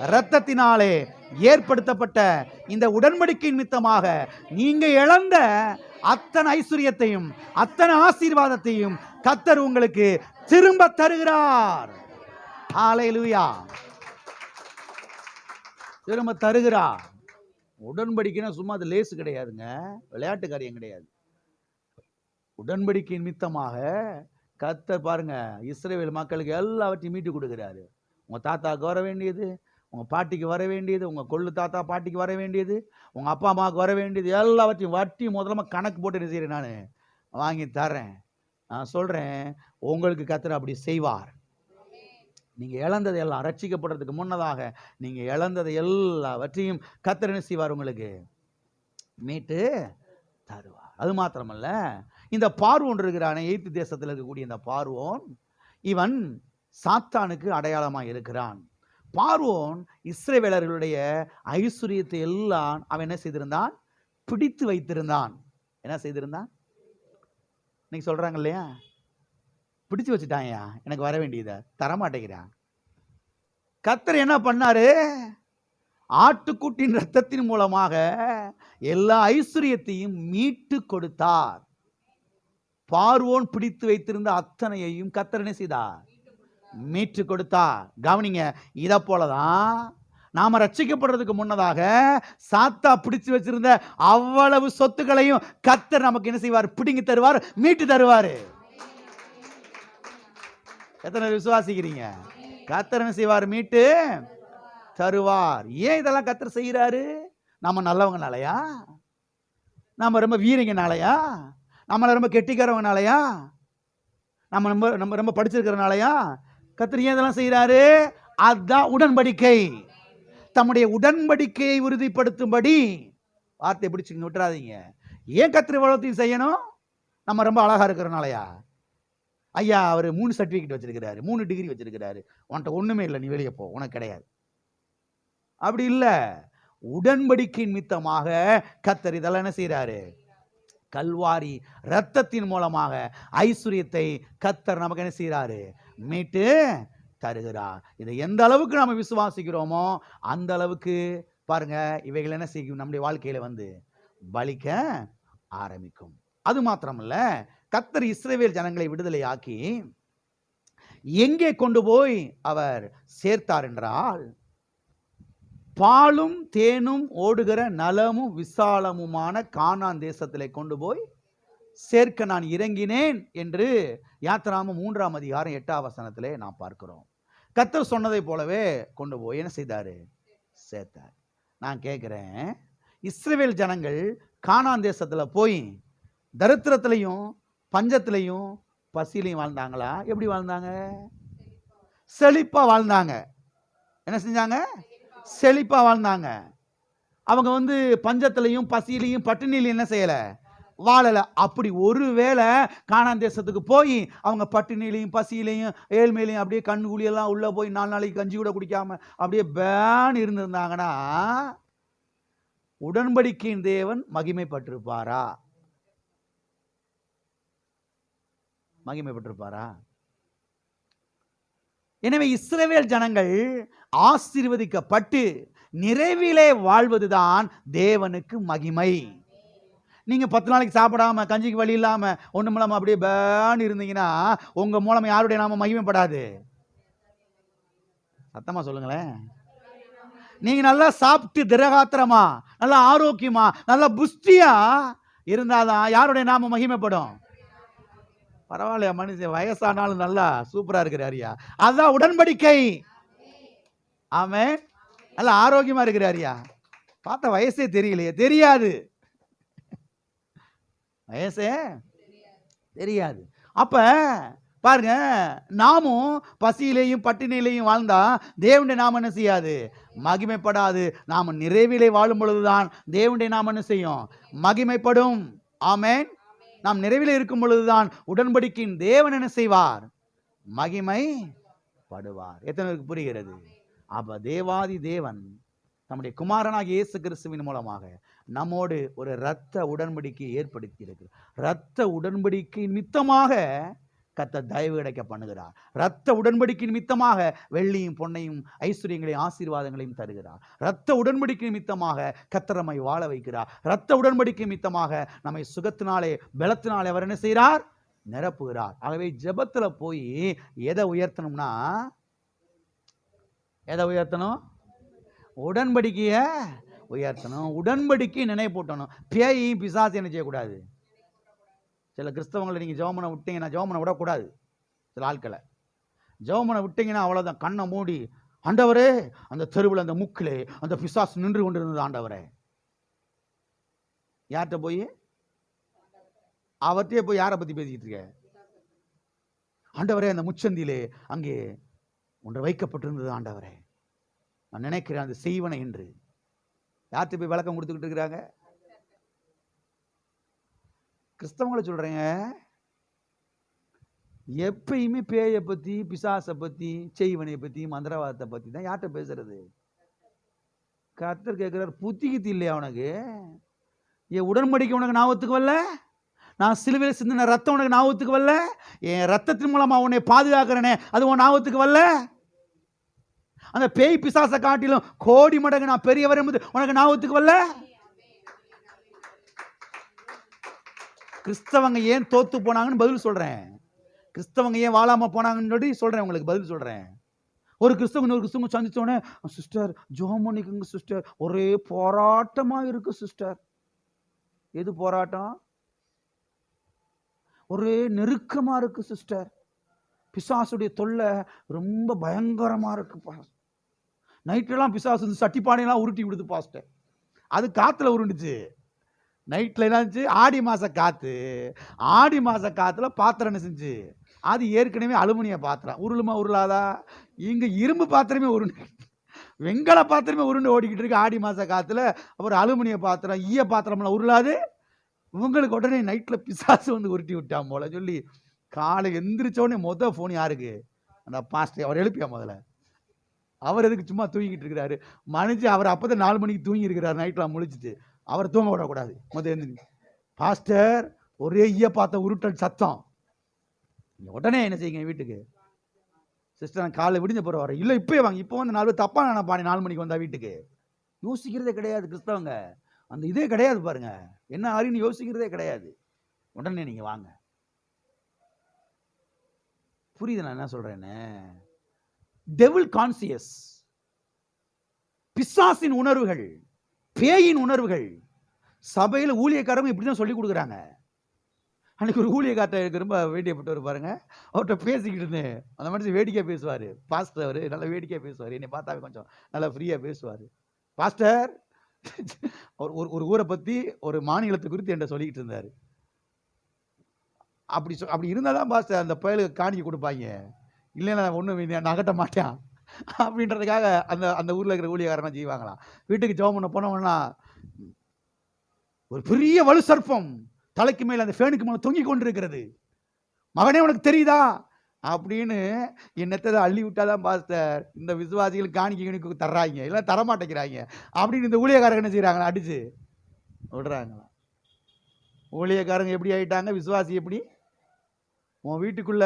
இரத்தத்தினாலே ஏற்படுத்தப்பட்ட இந்த உடன்படிக்கையின் நிமித்தமாக நீங்க இழந்த அத்தனை ஐஸ்வர்யத்தையும் அத்தனை ஆசீர்வாதத்தையும் கர்த்தர் உங்களுக்கு திரும்ப தருகிறார். ஹல்லேலூயா. திரும்ப தருகிறார். உடன்படிக்கைனா சும்மா அது லேசு கிடையாதுங்க, விளையாட்டு காரியம் கிடையாது. உடன்படிக்கையின் நிமித்தமாக கர்த்தர் பாருங்க, இஸ்ரவேல் மக்களுக்கு எல்லாவற்றையும் மீட்டு கொடுக்கிறாரு. உங்க தாத்தாவுக்கு வர வேண்டியது, உங்க பாட்டிக்கு வர வேண்டியது, உங்க கொள்ளு தாத்தா பாட்டிக்கு வர வேண்டியது, உங்க அப்பா அம்மாவுக்கு வர வேண்டியது எல்லாவற்றையும் வட்டி முதல்ல கணக்கு போட்டு என்ன செய்யறேன்? நான் வாங்கி தரேன். நான் சொல்றேன், உங்களுக்கு கர்த்தர் அப்படி செய்வார். நீங்க இழந்ததை எல்லாம், ரட்சிக்கப்படுறதுக்கு முன்னதாக நீங்க இழந்ததை எல்லாவற்றையும் கர்த்தர் என்ன செய்வார்? உங்களுக்கு மீட்டு தருவார். அது மாத்திரமல்ல, இந்த பார்வோன் இருக்கிறானே, எகிப்து தேசத்தில் இருக்கக்கூடிய இந்த பார்வோன், இவன் சாத்தானுக்கு அடையாளமாக இருக்கிறான். பார்வோன் இஸ்ரவேலர்களுடைய ஐஸ்வர்யத்தை எல்லாம் அவன் என்ன செய்திருந்தான்? பிடித்து வைத்திருந்தான். என்ன செய்திருந்தான்? இன்னைக்கு சொல்றாங்க இல்லையா, பிடிச்சு வச்சுட்டாயா, எனக்கு வர வேண்டியதை தரமாட்டேங்கிறான். கர்த்தர் என்ன பண்ணாரு? ஆட்டுக்குட்டின் ரத்தத்தின் மூலமாக எல்லா ஐஸ்வர்யத்தையும் மீட்டு கொடுத்தார். பார்வோன் பிடித்து வைத்திருந்த அத்தனையையும் கர்த்தர் என்ன செய்தார்? மீட்டு கொடுத்தார். கவனிங்க, இத போலதான் நாம ரட்சிக்கப்படுறதுக்கு முன்னதாக சாத்தா பிடிச்சு வச்சிருந்த அவ்வளவு சொத்துக்களையும் கர்த்தர் நமக்கு என்ன செய்வார்? பிடிங்கி தருவார், மீட்டு தருவாரு. எத்தனை விசுவாசிக்கிறீங்க? கர்த்தர் என்ன செய்வார்? மீட்டு தருவார். ஏன் இதெல்லாம் கர்த்தர் செய்யறாரு? நம்ம நல்லவங்கனாலயா? நம்ம ரொம்ப வீரங்கனாலயா? நம்மள ரொம்ப கெட்டிக்காரவங்கனாலயா? நம்ம ரொம்ப படிச்சிருக்கிறனாலயா? கர்த்தர் ஏன் இதெல்லாம் செய்யறாரு? அதுதான் உடன்படிக்கை. தம்முடைய உடன்படிக்கையை உறுதிப்படுத்தும்படி. வார்த்தை பிடிச்சுங்க, விட்டுறாதீங்க. ஏன் கர்த்தர் இவ்வளவுத்தையும் செய்யணும்? நம்ம ரொம்ப அழகா இருக்கிறனாலயா? ஐயா அவர் 3 சர்டிபிகேட் வச்சிருக்கிறாரு, 3 டிகிரி வச்சிருக்கிறாரு, உன்கிட்ட ஒண்ணுமே இல்லை, நீ வெளியே போ, உனக்கு கிடையாது. அப்படி இல்ல. உடன்படிக்கையின் நிமித்தமாக கர்த்தர் இதெல்லாம் என்ன செய்யறாரு? கல்வாரி இரத்தத்தின் மூலமாக ஐஸ்வர்யத்தை கர்த்தர் நமக்கு என்ன செய்யறாரு? மீட்டு தருகிறார். இதை எந்த அளவுக்கு நாம விசுவாசிக்கிறோமோ அந்த அளவுக்கு பாருங்க, இவைகள் என்ன செய்யும்? நம்முடைய வாழ்க்கையில வந்து பலிக்க ஆரம்பிக்கும். அது மாத்திரமல்ல, கர்த்தர் இஸ்ரவேல் ஜனங்களை விடுதலை ஆக்கி எங்கே கொண்டு போய் அவர் சேர்த்தார் என்றால், பாலும் தேனும் ஓடுகிற நலமும் விசாலமுமான கானான் தேசத்திலே கொண்டு போய் சேர்க்க நான் இறங்கினேன் என்று யாத்திராகமம் 3ஆம் அதிகாரம் 8ஆம் வசனத்திலே நாம் பார்க்கிறோம். கர்த்தர் சொன்னதை போலவே கொண்டு போய் என்ன செய்தாரு? சேர்த்தார். நான் கேட்கிறேன், இஸ்ரவேல் ஜனங்கள் கானான் தேசத்துல போய் தரித்திரத்திலையும் பஞ்சத்திலையும் பசியிலையும் வாழ்ந்தாங்களா? எப்படி வாழ்ந்தாங்க? செழிப்பா வாழ்ந்தாங்க. என்ன செஞ்சாங்க? செழிப்பா வாழ்ந்தாங்க. அவங்க வந்து பஞ்சத்திலையும் பசியிலையும் பட்டினியிலையும் என்ன செய்யல? வாழல. அப்படி ஒருவேளை கானான் தேசத்துக்கு போய் அவங்க பட்டினியிலையும் பசியிலையும் ஏழ்மையிலையும் அப்படியே கண் குழியெல்லாம் உள்ள போய் 4 நாளைக்கு கஞ்சி கூட குடிக்காம அப்படியே பேன் இருந்திருந்தாங்கன்னா உடன்படிக்கையின் தேவன் மகிமைப்பட்டிருப்பாரா? மகிமைப்பட்டிருப்பாரா? எனவே இஸ்ரவேல் ஜனங்கள் ஆசீர்வதிக்கப்பட்டு நிறைவிலே வாழ்வதுதான் தேவனுக்கு மகிமை. நீங்க 10 நாளைக்கு சாப்பிடாம கஞ்சிக்கு வழி இல்லாம ஒண்ணும் இல்லாம அப்படியே பேன் இருந்தீங்கன்னா உங்க மூலம் யாருடைய நாம மகிமைப்படாது. சத்தமா சொல்லுங்களேன். நீங்க நல்லா சாப்பிட்டு திரகாத்திரமா, நல்லா ஆரோக்கியமா, நல்லா புஷ்டியா இருந்தாதான் யாருடைய நாம மகிமைப்படும். பரவாயில்லையா மனுஷன் வயசானாலும் நல்லா சூப்பரா இருக்கிறாரியா, அதான் உடன்படிக்கை. ஆமென். நல்லா ஆரோக்கியமா இருக்கிறாரியா. பார்த்த வயசே தெரியலையே, தெரியாது, வயசே தெரியாது. அப்ப பாருங்க, நாமும் பசியிலையும் பட்டினியிலையும் வாழ்ந்தா தேவனுடைய நாமம் என்ன செய்யாது, மகிமைப்படாது. நாம நிறைவிலே வாழும் பொழுதுதான் தேவனுடைய நாமம் என்ன செய்யும், மகிமைப்படும். ஆமென். நாம் நிறைவிலே இருக்கும் பொழுதுதான் உடன்படிக்கையின் தேவன் என்ன செய்வார், மகிமைப்படுவார். எத்தனை பேருக்கு புரிகிறது? அப்ப தேவாதி தேவன் நம்முடைய குமாரனாகிய இயேசு கிறிஸ்துவின் மூலமாக நம்மோடு ஒரு இரத்த உடன்படிக்கை ஏற்படுத்தி இருக்கு. இரத்த உடன்படிக்கை நிமித்தமாக கர்த்தர் தயவு கிடைக்க பண்ணுகிறார். இரத்த உடன்படிக்கை நிமித்தமாக வெள்ளியும் பொன்னையும் ஐஸ்வர்யங்களையும் ஆசீர்வாதங்களையும் தருகிறார். இரத்த உடன்படிக்கை நிமித்தமாக கர்த்தர் நம்மை வாழ வைக்கிறார். இரத்த உடன்படிக்கை நிமித்தமாக நம்மை சுகத்தினாலே பலத்தினாலே அவர் என்ன செய்கிறார், நிரப்புகிறார். ஆகவே ஜெபத்துல போய் எதை உயர்த்தணும்னா, எதை உயர்த்தணும், உடன்படிக்கைய உயர்த்தணும். உடன்படிக்கை நினைப்பூட்டணும். பேயையும் பிசாசு என்ன செய்யக்கூடாது. சில கிறிஸ்தவங்களை நீங்கள் ஜெபமனை விட்டீங்கன்னா, ஜெபமனை விடக்கூடாது. சில ஆட்களை ஜெபமனை விட்டீங்கன்னா அவ்வளோதான், கண்ணை மூடி ஆண்டவரே அந்த தெருவில் அந்த முக்கிலே அந்த பிசாசு நின்று கொண்டிருந்தது ஆண்டவரே. யார்கிட்ட போய், அவர்கிட்டயே போய் யாரை பற்றி பேசிக்கிட்டு இருக்க? ஆண்டவரே அந்த முச்சந்தியிலே அங்கே ஒன்று வைக்கப்பட்டிருந்தது ஆண்டவரே, நான் நினைக்கிறேன் அந்த செய்வனை என்று. யார்கிட்ட போய் விளக்கம் கொடுத்துக்கிட்டு இருக்கிறாங்க? கிறிஸ்தவங்களை சொல்றேங்க, எப்பயுமே பேயை பத்தி பிசாசை பத்தி செய்வனை பத்தி மந்திரவாதத்தை பத்தி தான் யார்கிட்ட பேசுறது. கர்த்தர் கேட்கிறார், புத்தி கித்தி இல்லையா உனக்கு? என் உடன்படிக்கை உனக்கு ஞாபகத்துக்கு வரல? நான் சிலுவையில் சிந்தின ரத்தம் உனக்கு ஞாபகத்துக்கு வரல? என் ரத்தத்தின் மூலமா உன்னை பாதுகாக்கிறேனே, அது உன் ஞாபகத்துக்கு வரல? அந்த பேய் பிசாசை காட்டிலும் கோடி மடங்கு நான் பெரியவர் என்பது உனக்கு ஞாபகத்துக்கு வரல? கிறிஸ்தவங்க ஏன் தோத்து போனாங்கன்னு பதில் சொல்றேன். கிறிஸ்தவங்க ஏன் வாழாம போனாங்கன்னு சொல்லி சொல்றேன், உங்களுக்கு பதில் சொல்றேன். ஒரு கிறிஸ்தவங்க ஒரு கிறிஸ்தவங்க சந்திச்சோடனே, சிஸ்டர் ஜெபம் பண்ணிக்கோங்க சிஸ்டர், ஒரே போராட்டமா இருக்கு சிஸ்டர். எது போராட்டம்? ஒரே நெருக்கமா இருக்கு சிஸ்டர். பிசாசுடைய தொல்லை ரொம்ப பயங்கரமா இருக்கு. நைட்டெல்லாம் பிசாசு சட்டிப்பானையெல்லாம் உருட்டி விடுது பாஸ்டர். அது காத்துல உருண்டுச்சு. நைட்டில் என்னாச்சு, ஆடி மாத காற்று. ஆடி மாத காற்றுல பாத்திரம் என்ன செஞ்சு, அது ஏற்கனவே அலுமினிய பாத்திரம், உருளுமா உருளாதா? இங்கே இரும்பு பாத்திரமே உருண்டு, வெங்கல பாத்திரமே உருண்டு ஓடிக்கிட்டு இருக்கு ஆடி மாத காற்றுல. அப்புறம் அலுமினிய பாத்திரம், ஈய பாத்திரம்லாம் உருளாது. உங்களுக்கு உடனே நைட்டில் பிசாசு வந்து உருட்டி விட்டான் போல சொல்லி காலை எந்திரிச்சோடனே மொதல் ஃபோன் யாருக்கு? அந்த பாஸ்டர். அவர் எழுப்பியா முதல்ல? அவர் எதுக்கு சும்மா தூங்கிக்கிட்டு இருக்கிறாரு மனுஷன்? அவர் அப்போ தான் 4 மணிக்கு தூங்கி இருக்கிறார், நைட்லாம் முழிச்சிட்டு. அவர் தூங்க விடக்கூடாது. முதல் பாஸ்டர் ஒரே ஈய பார்த்த உருட்டல் சத்தம். உடனே என்ன செய்யுங்க, வீட்டுக்கு சிஸ்டர் நான் காலை விடிஞ்ச போகிற வர இல்லை இப்போயே வாங்க. இப்போ வந்து 4 பேர் தப்பா நினைப்பானே 4 மணிக்கு வந்தா வீட்டுக்கு. யோசிக்கிறதே கிடையாது கிறிஸ்தவங்க, அந்த இதே கிடையாது பாருங்க. என்ன ஆறின்னு யோசிக்கிறதே கிடையாது. உடனே நீங்க வாங்க. புரியுது நான் என்ன சொல்றேன்னு? டெவில் கான்சியஸ், பிசாசின் உணர்வுகள், பேயின் உணர்வுகள் சபையில் ஊழியக்காரங்க இப்படி தான் சொல்லி கொடுக்குறாங்க. அன்னைக்கு ஒரு ஊழியக்காரர் ரொம்ப வேண்டியப்பட்டவர் பாருங்க, அவர்கிட்ட பேசிக்கிட்டு இருந்தேன். அந்த மனுஷன் வேடிக்கையாக பேசுவார். பாஸ்டர் அவர் நல்லா வேடிக்கையாக பேசுவார். என்னை பார்த்தாவே கொஞ்சம் நல்லா ஃப்ரீயாக பேசுவார். பாஸ்டர் அவர் ஒரு ஊரை பற்றி ஒரு மாநிலத்தை குறித்து என்கிட்ட சொல்லிக்கிட்டு இருந்தார். அப்படி இருந்தால் தான் பாஸ்டர் அந்த பயலுக்கு காணிக்க கொடுப்பாங்க, இல்லைன்னா ஒன்றும் நகட்ட மாட்டேன் அப்படின்றதுக்காக அந்த ஊரில் இருக்கிற ஊழியக்காரனா செய்வாங்களாம். வீட்டுக்கு ஜெபம் பண்ண போனோம்னா ஒரு பெரிய வலு சர்ப்பம் தலைக்கு மேலே அந்த ஃபேனுக்கு மேலே தொங்கி கொண்டு இருக்கிறது. மகனே உனக்கு தெரியுதா அப்படின்னு என்னத்தை அள்ளி விட்டாதான் பாஸ்டர் இந்த விசுவாசிகள் காணிக்க தர்றாங்க, இல்லை தரமாட்டேங்கிறாங்க அப்படின்னு இந்த ஊழியக்காரங்க என்ன செய்கிறாங்களா, அடிச்சு விடுறாங்களா. ஊழியக்காரங்க எப்படி ஆகிட்டாங்க, விசுவாசி எப்படி? உன் வீட்டுக்குள்ள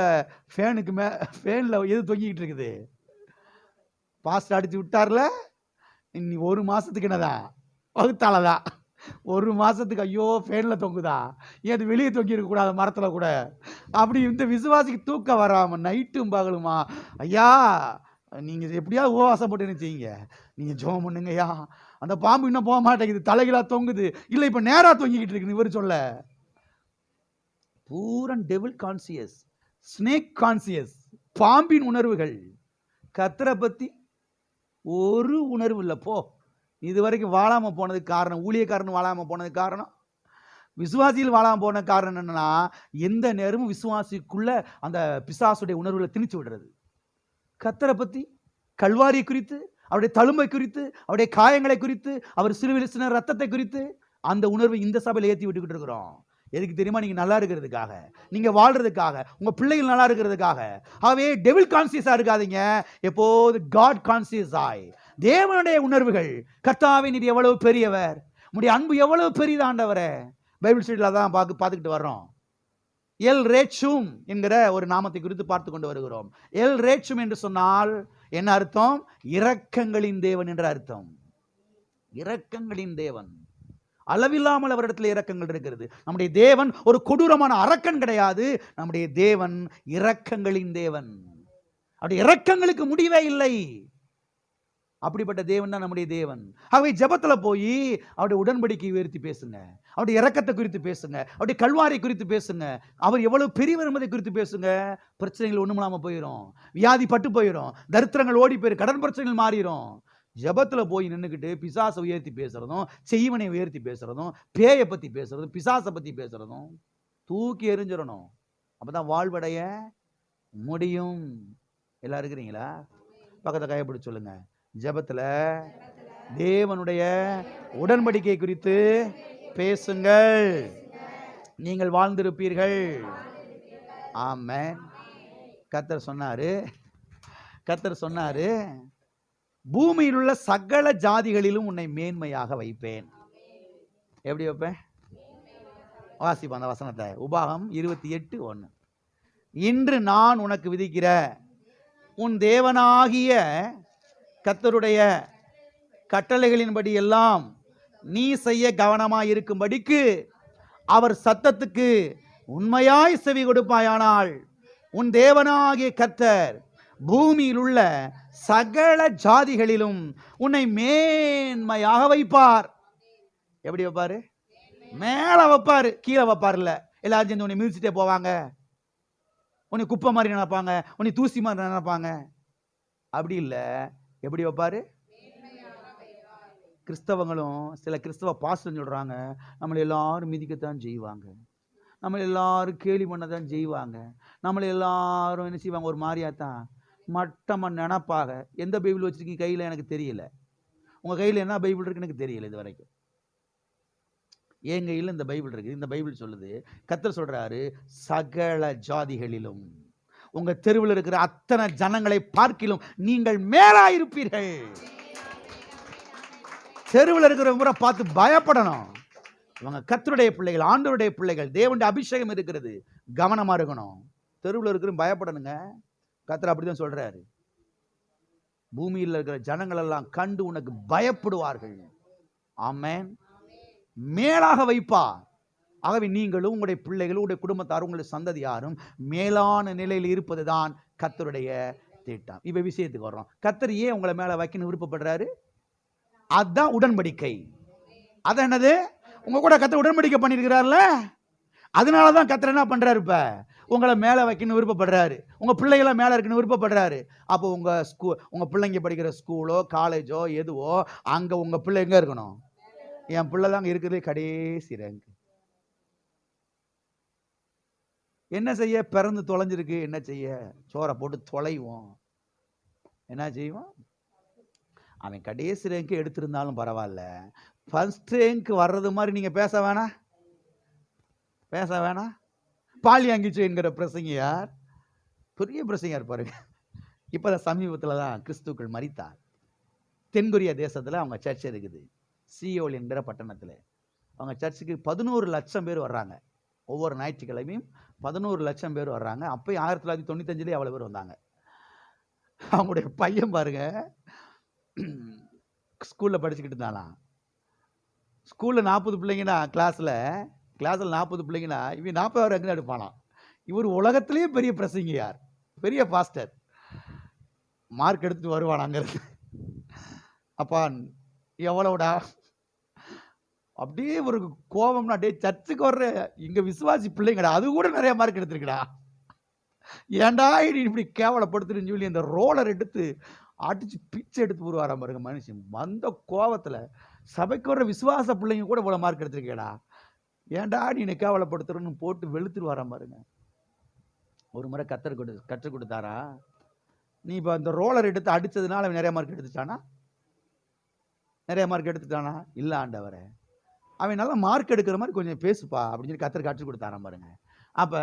ஃபேனுக்கு ஃபேனில் எது தொங்கிக்கிட்டு இருக்குது? பாஸ்டர் அடிச்சு விட்டார்ல, இன்னி 1 மாசத்துக்கு என்னதான் வகுத்தாலதான் 1 மாசத்துக்கு ஐயோ ஃபேனில் தொங்குதா, ஏன் அது வெளியே தொங்கி இருக்கக்கூடாது மரத்தில் கூட? அப்படி இந்த விசுவாசிக்கு தூக்கம் வராமல் நைட்டும் பகலுமா, ஐயா நீங்க எப்படியாவது உபவாசப்பட்டு செய்யுங்க. நீங்க ஜெபம் பண்ணுங்கய்யா, அந்த பாம்பு இன்னும் போக மாட்டேங்குது, தலைகீழா தொங்குது, இல்ல இப்ப நேரா தொங்கிக்கிட்டு இருக்கு இவர் சொல்ல. Pooran devil conscious, snake conscious, பாம்பின் உணர்வுகள். கர்த்தரை பத்தி ஒரு உணர்வு இல்லை. போ, இது வரைக்கும் வாழாம போனதுக்கு காரணம், ஊழியக்காரன் வாழாம போனதுக்கு காரணம், விசுவாசியில் வாழாம போன காரணம் என்னன்னா, எந்த நேரமும் விசுவாசிக்குள்ள அந்த பிசாசுடைய உணர்வுகளை திணிச்சு விடுறது. கர்த்தரை பத்தி, கல்வாரி குறித்து, அவருடைய தழும்பை குறித்து, அவருடைய காயங்களை குறித்து, அவர் சிலுவையில் சின்ன ரத்தத்தை குறித்து அந்த உணர்வை இந்த சபையில் ஏற்றி விட்டுக்கிட்டு இருக்கிறோம். எதுக்கு தெரியுமா? நீங்க நல்லா இருக்கிறதுக்காக, நீங்க வாழ்றதுக்காக, உங்க பிள்ளைகள் நல்லா இருக்கிறதுக்காக. ஆகவே டெவில் கான்சியஸா இருக்காதீங்க, எப்போது காட் கான்சியஸ் ஆய் தேவனுடைய உணர்வுகள். கர்த்தாவே நீர் எவ்வளவு பெரியவர், உம்முடைய அன்பு எவ்வளவு பெரிதாண்டவரே. பைபிள் ஸ்டடியில் தான் பார்த்துக்கிட்டு வர்றோம். எல் ரேச்சும் என்கிற ஒரு நாமத்தை குறித்து பார்த்து கொண்டு வருகிறோம். எல் ரேச்சும் என்று சொன்னால் என்ன அர்த்தம்? இரக்கங்களின் தேவன் என்ற அர்த்தம். இரக்கங்களின் தேவன், அளவில்லாமல் அவரிடத்தில் இரக்கங்கள் இருக்கிறது. நம்முடைய தேவன் ஒரு கொடூரமான அரக்கன் கிடையாது. நம்முடைய தேவன் இரக்கங்களின் தேவன். அவருடைய இரக்கங்களுக்கு முடிவே இல்லை. அப்படிப்பட்ட தேவன் தான் நம்முடைய தேவன். ஆகவே ஜெபத்துல போய் அவருடைய உடன்படிக்கை உயர்த்தி பேசுங்க, அவருடைய இரக்கத்தை குறித்து பேசுங்க, அவருடைய கல்வாரி குறித்து பேசுங்க, அவர் எவ்வளவு பெரியவர் என்பதை குறித்து பேசுங்க. பிரச்சனைகள் ஒண்ணுமில்லாம போயிடும், வியாதி பட்டு போயிடும், தரித்திரங்கள் ஓடி போயிடும், கடன் பிரச்சனைகள் மாறிடும். ஜெபத்துல போய் நின்றுக்கிட்டு பிசாசை உயர்த்தி பேசுறதும், செய்வனை உயர்த்தி பேசுறதும், பேயை பத்தி பேசுறதும், பிசாசை பத்தி பேசுறதும் தூக்கி எறிஞ்சிடணும். அப்பதான் வாழ்வடைய முடியும். எல்லாம் இருக்கிறீங்களா? பக்கத்தை கைப்பிடி சொல்லுங்க. ஜெபத்துல தேவனுடைய உடன்படிக்கை குறித்து பேசுங்கள், நீங்கள் வாழ்ந்திருப்பீர்கள். ஆமென். கர்த்தர் சொன்னாரு, பூமியில் உள்ள சகல ஜாதிகளிலும் உன்னை மேன்மையாக வைப்பேன். எப்படி வைப்பேன்? வாசிப்போம் அந்த வசனத்தை. உபாகம் 28:1. இன்று நான் உனக்கு விதிக்கிற உன் தேவனாகிய கர்த்தருடைய கட்டளைகளின்படி எல்லாம் நீ செய்ய கவனமாயிருக்கும்படிக்கு அவர் சத்தத்துக்கு உண்மையாய் செவி கொடுப்பாயானால் உன் தேவனாகிய கர்த்தர் பூமியில் உள்ள சகல ஜாதிகளிலும் உன்னை மேன்மையாக வைப்பார். எப்படி வைப்பாரு? மேல வைப்பாரு, கீழே வைப்பார் இல்ல. எல்லாரும் சேர்ந்து உன்னை மிதிச்சுட்டே போவாங்க, உன்னை குப்பை மாதிரி நினைப்பாங்க, உன்னை தூசி மாதிரி நினைப்பாங்க. அப்படி இல்லை. எப்படி வைப்பாரு? கிறிஸ்தவங்களும் சில கிறிஸ்தவ பாஸ்டர் சொல்றாங்க, நம்மளை எல்லாரும் மிதிக்கத்தான் செய்வாங்க, நம்மளை எல்லாரும் கேலி பண்ணதான் செய்வாங்க, நம்மளை எல்லாரும் என்ன செய்வாங்க, ஒரு மாதிரியாத்தான் மட்டமா நினைப்பாக. எந்த பைபிள் வச்சிருக்கீங்க கையில எனக்கு தெரியல, உங்க கையில என்ன பைபிள் இருக்குன்னு எனக்கு தெரியல இது வரைக்கும். என் கையில் இந்த பைபிள் இருக்கு. இந்த பைபிள் சொல்லுது, கர்த்தர் சொல்றாரு, சகல ஜாதிகளிலும் உங்க தெருவில் இருக்கிற அத்தனை ஜனங்களை பார்க்கிலும் நீங்கள் மேலாயிருப்பீர்கள். தெருவில் இருக்கிற முறை பார்த்து பயப்படணும். இவங்க கர்த்தருடைய பிள்ளைகள், ஆண்டவருடைய பிள்ளைகள், தேவனுடைய அபிஷேகம் இருக்கிறது, கவனமா இருக்கணும். தெருவில் இருக்கிற பயப்படணுங்க. கர்த்தர் அப்படிதான் சொல்றாரு. பூமியில் இருக்கிற ஜனங்கள் எல்லாம் கண்டு உனக்கு பயப்படுவார்கள். ஆமென். மேலாக வைப்பார். ஆகவே நீங்களும் உங்களுடைய பிள்ளைகளும் உங்களுடைய குடும்பத்தாரும் உங்களுடைய சந்ததியாரும் மேலான நிலையில் இருப்பதுதான் கர்த்தருடைய திட்டம். இப்ப விஷயத்துக்கு வர்றோம். கர்த்தர் ஏன் உங்களை மேல வைக்கணும் விருப்பப்படுறாரு? அதுதான் உடன்படிக்கை. அது என்னது? உங்க கூட கர்த்தர் உடன்படிக்கை பண்ணிருக்கிறார்ல, அதனாலதான் கர்த்தர் என்ன பண்றாரு? இப்ப உங்களை மேல வைக்கணும் விருப்பப்படுறாரு, உங்க பிள்ளைகளை மேல இருக்கணும் விருப்பப்படுறாரு. அப்போ உங்க பிள்ளைங்க படிக்கிற ஸ்கூலோ காலேஜோ எதுவோ அங்க உங்க பிள்ளை எங்க இருக்கணும்? என் பிள்ளை தாங்க இருக்கிறதே கடைசி ரேங்க். என்ன செய்ய? பிறந்து தொலைஞ்சிருக்கு, என்ன செய்ய? சோறை போட்டு தொலைவோம். என்ன செய்வோம்? அவன் கடைசி ரேங்க் எடுத்திருந்தாலும் பரவாயில்ல, ஃபர்ஸ்ட் ரேங்க் வர்றது மாதிரி நீங்க பேச வேணாம். பாலியாங்கிச்சு என்கிற பிரசங்கியார், பெரிய பிரசங்கியார் பாருங்க. இப்ப சமீபத்தில் தான் கிறிஸ்துக்கள் மரித்தார். தென்கொரியா தேசத்துல அவங்க சர்ச் இருக்குது, சியோல் என்கிற பட்டணத்துல. அவங்க சர்ச்சுக்கு 11 லட்சம் பேர் வர்றாங்க. ஒவ்வொரு ஞாயிற்றுக்கிழமையும் 11 லட்சம் பேர் வர்றாங்க. அப்பயும் 1995 அவ்வளவு பேர் வந்தாங்க. அவங்களுடைய பையன் பாருங்க, ஸ்கூல்ல படிச்சுக்கிட்டு இருந்தாலாம். ஸ்கூல்ல 40 பிள்ளைங்கன்னா கிளாஸ்ல 40 பிள்ளைங்கன்னா இவன் 40 ரேங்க் எடுப்பானாம். இவர் உலகத்திலேயே பெரிய பிரசங்கியார், பெரிய பாஸ்டர். மார்க் எடுத்துட்டு வருவான் அங்கிருந்து. அப்பா எவ்வளவுடா, அப்படியே ஒரு கோபம்னா, டே சர்ச்சுக்கு வர்ற இங்க விசுவாசி பிள்ளைங்கடா, அது கூட நிறைய மார்க் எடுத்திருக்குடா, ஏன்டா இப்படி கேவலப்படுத்துன்னு சொல்லி அந்த ரோலர் எடுத்து அடிச்சு பிச்சை எடுத்து போடுவாராம் பாருங்க மனுஷன். வந்த கோவத்துல சபைக்கு வர்ற விசுவாச பிள்ளைங்க கூட இவ்வளவு மார்க் எடுத்திருக்கேடா, ஏன்டா நீ என்னை கேவலப்படுத்துறன்னு போட்டு வெளுத்துருவாராம் பாருங்க. ஒரு முறை கற்றுக் கொடுத்தாரா, நீ இப்ப அந்த ரோலர் எடுத்து அடிச்சதுனால அவன் நிறைய மார்க் எடுத்துட்டானா? நிறைய மார்க் எடுத்துட்டானா? இல்ல ஆண்டவரே, அவன் நல்லா மார்க் எடுக்கிற மாதிரி கொஞ்சம் பேசுப்பா அப்படின்னு சொல்லி கத்தர் கற்றுக் கொடுத்தாராம் பாருங்க. அப்ப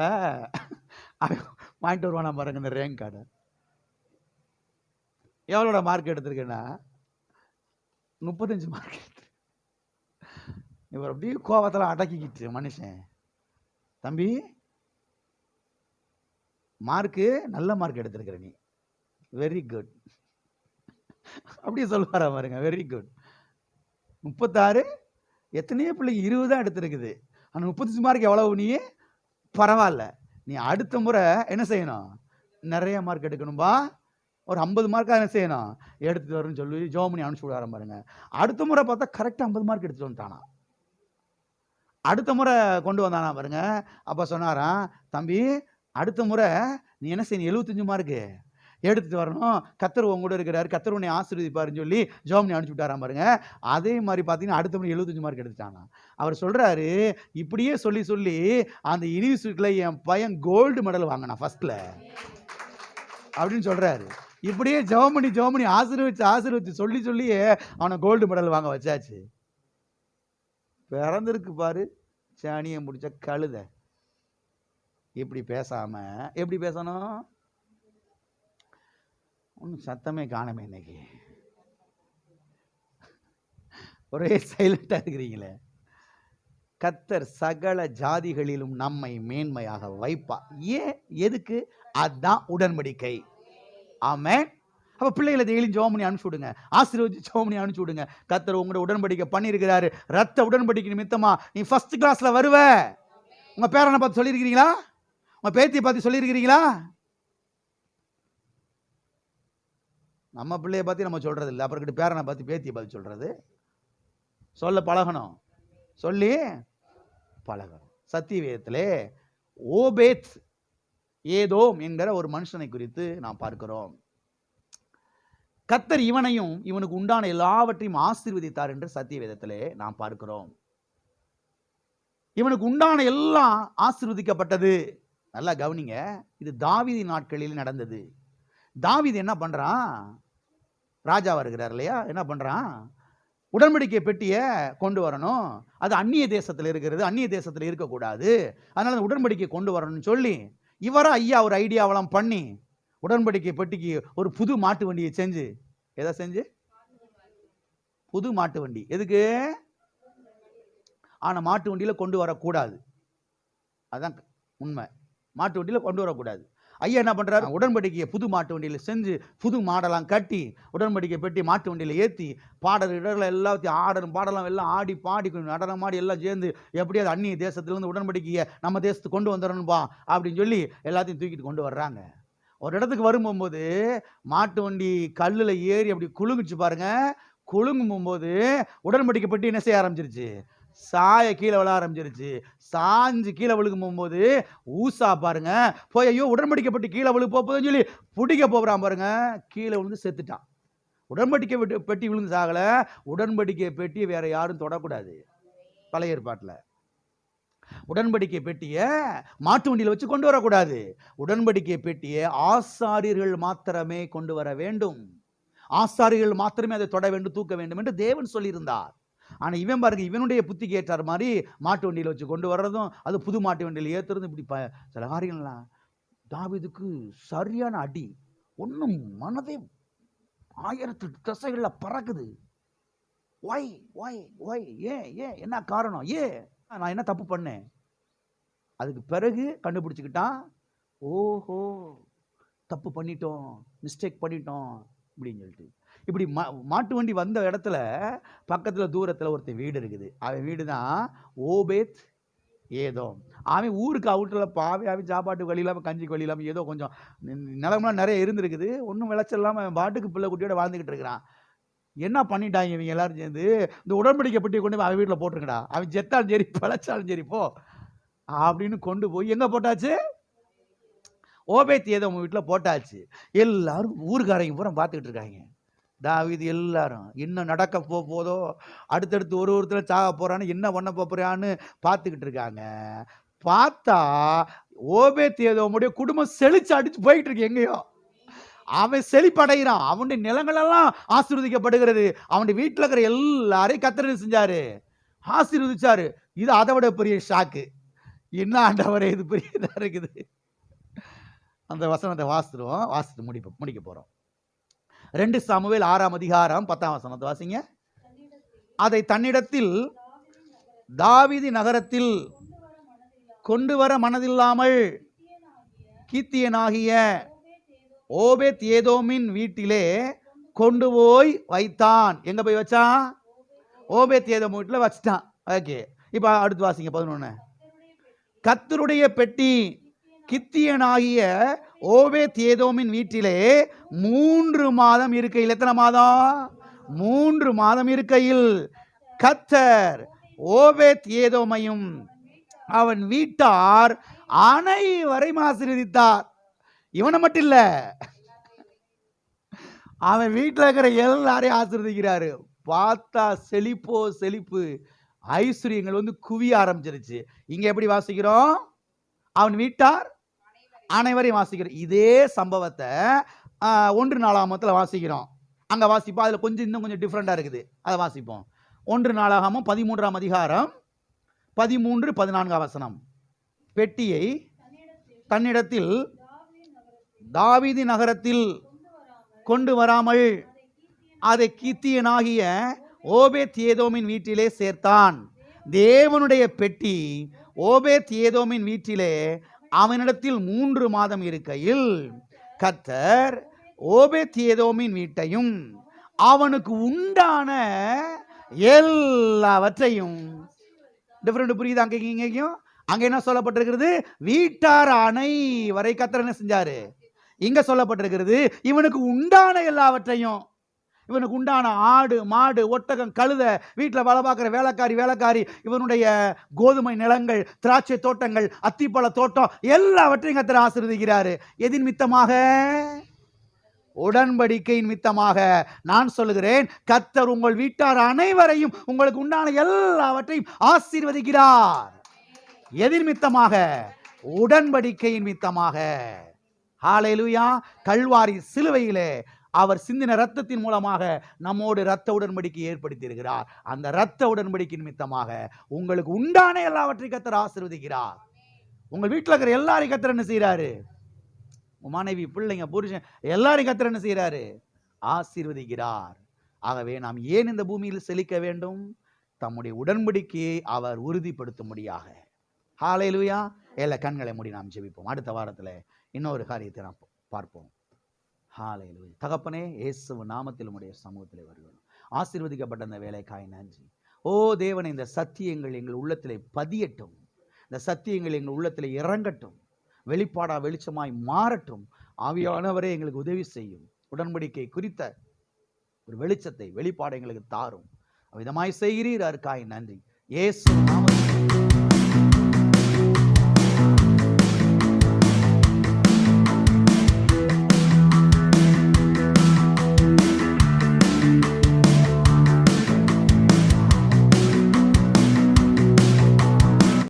அவன் வாங்கிட்டு வருவானா பாருங்க இந்த ரேங்க் கார்டு. எவ்வளோட மார்க் எடுத்திருக்கேன்னா 35 மார்க். இவர் அப்படியே கோவத்தில் அடக்கிக்கிட்டு மனுஷன், தம்பி மார்க்கு நல்ல மார்க் எடுத்திருக்கிற நீ, வெரி குட் அப்படியே சொல்லுவாரா பாருங்க. Very good. 36 எத்தனையோ பிள்ளைங்க 20 தான் எடுத்திருக்குது, ஆனால் 35 மார்க் எவ்வளவு, நீ பரவாயில்ல, நீ அடுத்த முறை என்ன செய்யணும், நிறைய மார்க் எடுக்கணும்பா, ஒரு 50 மார்க்காக என்ன செய்யணும், எடுத்துட்டு வரும்னு சொல்லி ஜோமனி அனுப்பிச்சு விட பாருங்க. அடுத்த முறை பார்த்தா கரெக்டாக 50 மார்க் எடுத்துட்டு வந்துட்டானா. அடுத்த முறை கொண்டு வந்தானா பாருங்க. அப்ப சொன்னாராம், தம்பி அடுத்த முறை நீ என்ன செய்யணும், 75 மார்க்கு எடுத்துட்டு வரணும், கத்தர் உங்க கூட இருக்கிறாரு, கத்தர் உன்னை ஆசீர்வதிப்பாருன்னு சொல்லி ஜோமனி அனுப்பிச்சு விட்டாராம் பாருங்க. அதே மாதிரி பார்த்தீங்கன்னா அடுத்த முறை 75 மார்க் எடுத்துட்டாங்க. அவர் சொல்றாரு, இப்படியே சொல்லி சொல்லி அந்த யூனிவர்சிட்டியில என் பையன் கோல்டு மெடல் வாங்கினான் ஃபர்ஸ்ட்ல அப்படின்னு சொல்றாரு. இப்படியே ஜோமனி ஆசீர்வதிச்சு சொல்லி சொல்லியே அவனை கோல்டு மெடல் வாங்க வச்சாச்சு. பிறந்திருக்கு பாரு சாணியை முடிச்ச கழுத. இப்படி பேசாம எப்படி பேசணும், ஒன்றும் சத்தமே காணமே இன்னைக்கு, ஒரே சைலண்டா இருக்கிறீங்களே. கத்தர் சகல ஜாதிகளிலும் நம்மை மேன்மையாக வைப்பா. ஏன், எதுக்கு? அதான் உடன்படிக்கை. ஆமென். அப்ப பிள்ளைகளை டெய்லி ஜெபம் பண்ணி அனுப்பிச்சு விடுங்க, ஆசீர்வதிச்சு ஜெபம் பண்ணி அனுப்பிச்சு விடுங்க. கத்தர் உங்களோட உடன்படிக்கை பண்ணியிருக்கிறாரு, ரத்த உடன்படிக்கை நிமித்தமா நீ ஃபர்ஸ்ட் கிளாஸ்ல வருவ. உங்க பேரனை பார்த்து சொல்லியிருக்கிறீங்களா? உங்க பேத்தியை பார்த்து சொல்லியிருக்கிறீங்களா? நம்ம பிள்ளைய பார்த்து நம்ம சொல்றது இல்லை, அப்புறம் பேரனை பார்த்து பேத்தியை பார்த்து சொல்றது. சொல்ல பழகணும், சொல்லி பழகணும். சத்தியவேதத்திலே ஓபேத் ஏதோம் என்கிற ஒரு மனுஷனை குறித்து நாம் பார்க்கிறோம். கத்தர் இவனையும் இவனுக்கு உண்டான எல்லாவற்றையும் ஆசீர்வதித்தார் என்று சத்தியவேதத்திலே நாம் பார்க்கிறோம். இவனுக்கு உண்டான எல்லாம் ஆசீர்வதிக்கப்பட்டது. நல்லா கவனிங்க, இது தாவீது நாட்களில் நடந்தது. தாவீது என்ன பண்றான், ராஜாவா இருக்கிறார் இல்லையா, என்ன பண்றான், உடன்படிக்கை பெட்டியை கொண்டு வரணும், அது அந்நிய தேசத்தில் இருக்கிறது, அந்நிய தேசத்தில் இருக்கக்கூடாது, அதனால உடன்படிக்கை கொண்டு வரணும்னு சொல்லி இவரா ஐயா ஒரு ஐடியாவெல்லாம் பண்ணி உடன்படிக்கை பெட்டிக்கு ஒரு புது மாட்டு வண்டியை செஞ்சு, எதை செஞ்சு, புது மாட்டு வண்டி. எதுக்கு? ஆனா மாட்டு வண்டியில கொண்டு வரக்கூடாது, அதான் உண்மை, மாட்டு வண்டியில கொண்டு வரக்கூடாது. ஐயா என்ன பண்றாரு, உடன்படிக்கையை புது மாட்டு வண்டியில செஞ்சு புது மாடெல்லாம் கட்டி உடன்படிக்கை பெட்டி மாட்டு வண்டியில ஏற்றி பாடல் இடர்ல எல்லாத்தையும் ஆடலும் பாடலாம் எல்லாம் ஆடி பாடி நடனம் ஆடி எல்லாம் சேர்ந்து எப்படியாவது அந்நிய தேசத்திலிருந்து உடன்படிக்கையை நம்ம தேசத்துக்கு கொண்டு வந்துடணும்பா அப்படின்னு சொல்லி எல்லாத்தையும் தூக்கிட்டு கொண்டு வர்றாங்க. ஒரு இடத்துக்கு வரும்போது மாட்டு வண்டி கல்லுல ஏறி அப்படி குலுங்குச்சு பாருங்க. குலுங்கும் போது உடன்படிக்கை பெட்டி என்ன செய்ய ஆரம்பிச்சிருச்சு, சாய கீழே விழ ஆரம்பிச்சிருச்சு. சாஞ்சு கீழே விழுகும் போகும்போது ஊசா பாருங்க போய் ஐயோ உடன்படிக்கை பெட்டி கீழே விழு போகுதுன்னு சொல்லி பிடிக்க போகிறான் பாருங்க, கீழே விழுந்து செத்துட்டான். உடன்படிக்கை பெட்டி விழுந்து சாகல, உடன்படிக்கை பெட்டியை வேற யாரும் தொடக்கூடாது. பழைய ஏற்பாட்டில் உடன்படிக்கை பெட்டியை மாட்டு வண்டியில் வச்சு கொண்டு வரக்கூடாது. உடன்படிக்கை பெட்டியை ஆசாரியர்கள் மாத்திரமே கொண்டு வர வேண்டும், ஆசாரியர்கள் மாத்திரமே அதை தொட வேண்டும், தூக்க வேண்டும் என்று தேவன் சொல்லியிருந்தார். ஆனா இவன் பாருங்க, இவனுடைய புத்திக்கு ஏற்றார் மாதிரி மாட்டு வண்டியில் வச்சு கொண்டு வர்றதும் அது புது மாட்டு வண்டியில் ஏற்றுறதும் இப்படி சில காரியங்கள்லாம் தாவீதுக்கு சரியான அடி. ஒன்றும் மனதே 1000 திசைகளில் பறக்குது. ஒய் ஒய் ஒய், ஏன் ஏன் என்ன காரணம், நான் என்ன தப்பு பண்ணேன்? அதுக்கு பிறகு கண்டுபிடிச்சுக்கிட்டான், ஓஹோ தப்பு பண்ணிட்டோம், மிஸ்டேக் பண்ணிட்டோம் அப்படின்னு சொல்லிட்டு. இப்படி மாட்டு வண்டி வந்த இடத்துல பக்கத்தில் தூரத்தில் ஒருத்தர் வீடு இருக்குது. அவன் வீடு தான் ஓபேத் ஏதோம். அவன் ஊருக்கு அவுட்டில் பாவி அவன் சாப்பாட்டுக்கு வழி இல்லாமல் கஞ்சிக்கு வழி இல்லாமல் ஏதோ கொஞ்சம் நிலமெல்லாம் நிறைய இருந்திருக்குது. ஒன்றும் விளைச்சல் இல்லாமல் அவன் பாட்டுக்கு பிள்ளை குட்டியோட வாழ்ந்துக்கிட்டு இருக்கிறான். என்ன பண்ணிட்டாங்க இவங்க எல்லாரும் சேர்ந்து, இந்த உடன்படிக்கை பெட்டியை கொண்டு போய் அவன் வீட்டில் போட்டுருக்கடா, அவன் செத்தாலும் சரி பிழைச்சாலும் சரி போ அப்படின்னு கொண்டு போய் எங்கே போட்டாச்சு? ஓபேத் ஏதோம் வீட்டில் போட்டாச்சு. எல்லாரும் ஊருக்காரங்க பூரா பார்த்துக்கிட்டு இருக்காங்க. தாவீது எல்லாரும் என்ன நடக்க போதோ, அடுத்தடுத்து ஒருத்தர் சாக போறான்னு, என்ன பண்ண போறான்னு பார்த்துக்கிட்டு இருக்காங்க. பார்த்தா ஓபேத் ஏதோமுடைய குடும்பம் செழிச்சு அடிச்சு போயிட்டு இருக்கு. எங்கேயோ அவன் செழிப்படைகிறான். அவனுடைய நிலங்களெல்லாம் ஆசீர்வதிக்கப்படுகிறது. அவனுடைய வீட்டில் இருக்கிற எல்லாரையும் கர்த்தர் செஞ்சாரு, ஆசீர்வதிச்சாரு. இது அதை விட பெரிய ஷாக்கு. என்ன ஆண்டவரே இது பெரியதா இருக்குது. அந்த வசனத்தை வாசித்து முடிக்க போறோம். 2 சாமுவேல் 6ஆம் அதிகாரம் 10ஆம் வசனத்தை வாசிங்க. அதை தன்னிடத்தில் தாவீது நகரத்தில் கொண்டு வர மனதில்லாமல் கீத்தியனாகிய ஓபேத் ஏதோமின் வீட்டிலே கொண்டு போய் வைத்தான். எங்க போய் வச்சான்? ஓபேத் ஏதோம் வீட்டில் வச்சுட்டான். ஓகே, இப்ப அடுத்து வாசிங்க 11. கர்த்தருடைய பெட்டி கித்தியனாகிய ஓபேத் ஏதோமின் வீட்டிலே 3 மாதம் இருக்கையில், எத்தனை மாதம்? 3 மாதம் இருக்கையில் கர்த்தர் ஓபேத் ஏதோமையும் அவன் வீட்டார் அனைவரையும் ஆசீர்வதித்தார். இவனை மட்டும் இல்ல, அவன் வீட்டில் இருக்கிற எல்லாரையும் ஆசீர்வதிக்கிறாரு. பார்த்தா செழிப்பு, ஐஸ்வர்யங்கள் குவிய ஆரம்பிச்சிருச்சு. இங்க எப்படி வாசிக்கிறோம்? அவன் வீட்டார் அனைவரையும் வாசிக்கிறோம். இதே சம்பவத்தை 1 நாளாகமத்தில் வாசிக்கிறோம். அங்க வாசிப்போம். அதுல இன்னும் கொஞ்சம் டிஃப்ரெண்டா இருக்குது. அதை வாசிப்போம். 1 நாளாகமம் 13ஆம் அதிகாரம் 13-14 வசனம். பெட்டியை தன்னிடத்தில் தாவீது நகரத்தில் கொண்டு வராமல் அதை கித்தியனாகிய ஓபேத் ஏதோமின் வீட்டிலே சேர்த்தான். தேவனுடைய பெட்டி ஓபேத் ஏதோமின் வீட்டிலே அவனிடத்தில் 3 மாதம் இருக்கையில் கர்த்தர் ஓபேத் ஏதோமின் வீட்டையும் அவனுக்கு உண்டான எல்லாவற்றையும், டிஃபரெண்ட் புரியுது? அங்கேயும் அங்க என்ன சொல்லப்பட்டிருக்கிறது? வீட்டார் அனைவரை கர்த்தர் என்ன செஞ்சாரு? இங்க சொல்லப்பட்டிருக்கிறது இவனுக்கு உண்டான எல்லாவற்றையும். இவனுக்கு உண்டான ஆடு, மாடு, ஒட்டகம், கழுத, வீட்டில் வேலை பார்க்குற வேலைக்காரி, இவனுடைய கோதுமை நிலங்கள், திராட்சை தோட்டங்கள், அத்திப்பழ தோட்டம் எல்லாவற்றையும் கர்த்தர் ஆசீர்வதிக்கிறாரு. எதின் மித்தமாக? உடன்படிக்கையின் மித்தமாக. நான் சொல்லுகிறேன், கர்த்தர் உங்கள் வீட்டார் அனைவரையும் உங்களுக்கு உண்டான எல்லாவற்றையும் ஆசீர்வதிக்கிறார். எதின் மித்தமாக? உடன்படிக்கையின் மித்தமாக. ஹல்லேலூயா. கல்வாரி சிலுவையிலே அவர் சிந்தின ரத்தத்தின் மூலமாக நம்மோடு ரத்த உடன்படிக்கை ஏற்படுத்தி இருக்கிறார். அந்த ரத்த உடன்படிக்கை நிமித்தமாக உங்களுக்கு உண்டான எல்லாவற்றையும் கர்த்தர் ஆசீர்வதிக்கிறார். உங்கள் வீட்டில் இருக்கிற எல்லாரையும் கர்த்தர் என்ன செய்யறாரு? மனைவி, பிள்ளைங்க, புருஷன் எல்லாரையும் கர்த்தர் என்ன செய்யறாரு? ஆசீர்வதிக்கிறார். ஆகவே நாம் ஏன் இந்த பூமியில் செழிக்க வேண்டும்? தம்முடைய உடன்படிக்கையை அவர் உறுதிப்படுத்தும்படியாக. ஹல்லேலூயா. எல்லா கண்களை மூடி நாம் ஜெபிப்போம். அடுத்த வாரத்தில் இன்னொரு காரியத்தை நாம் பார்ப்போம். ஹல்லேலூயா. தகப்பனே, இயேசு நாமத்தில் உம்முடைய சமூகத்திலே வருகிறோம். ஆசீர்வதிக்கப்பட்ட இந்த வேலைக்காய் நன்றி. ஓ தேவனே, இந்த சத்தியங்கள் எங்கள் உள்ளத்திலே பதியட்டும். இந்த சத்தியங்கள் எங்கள் உள்ளத்திலே இறங்கட்டும். வெளிப்பாடா வெளிச்சமாய் மாறட்டும். ஆவியானவரே எங்களுக்கு உதவி செய்யும். உடன்படிக்கை குறித்த ஒரு வெளிச்சத்தை, வெளிப்பாடு எங்களுக்கு தாரும். விதமாய் செய்கிறீர். அதற்காய் நன்றி. இயேசு நாமத்தில்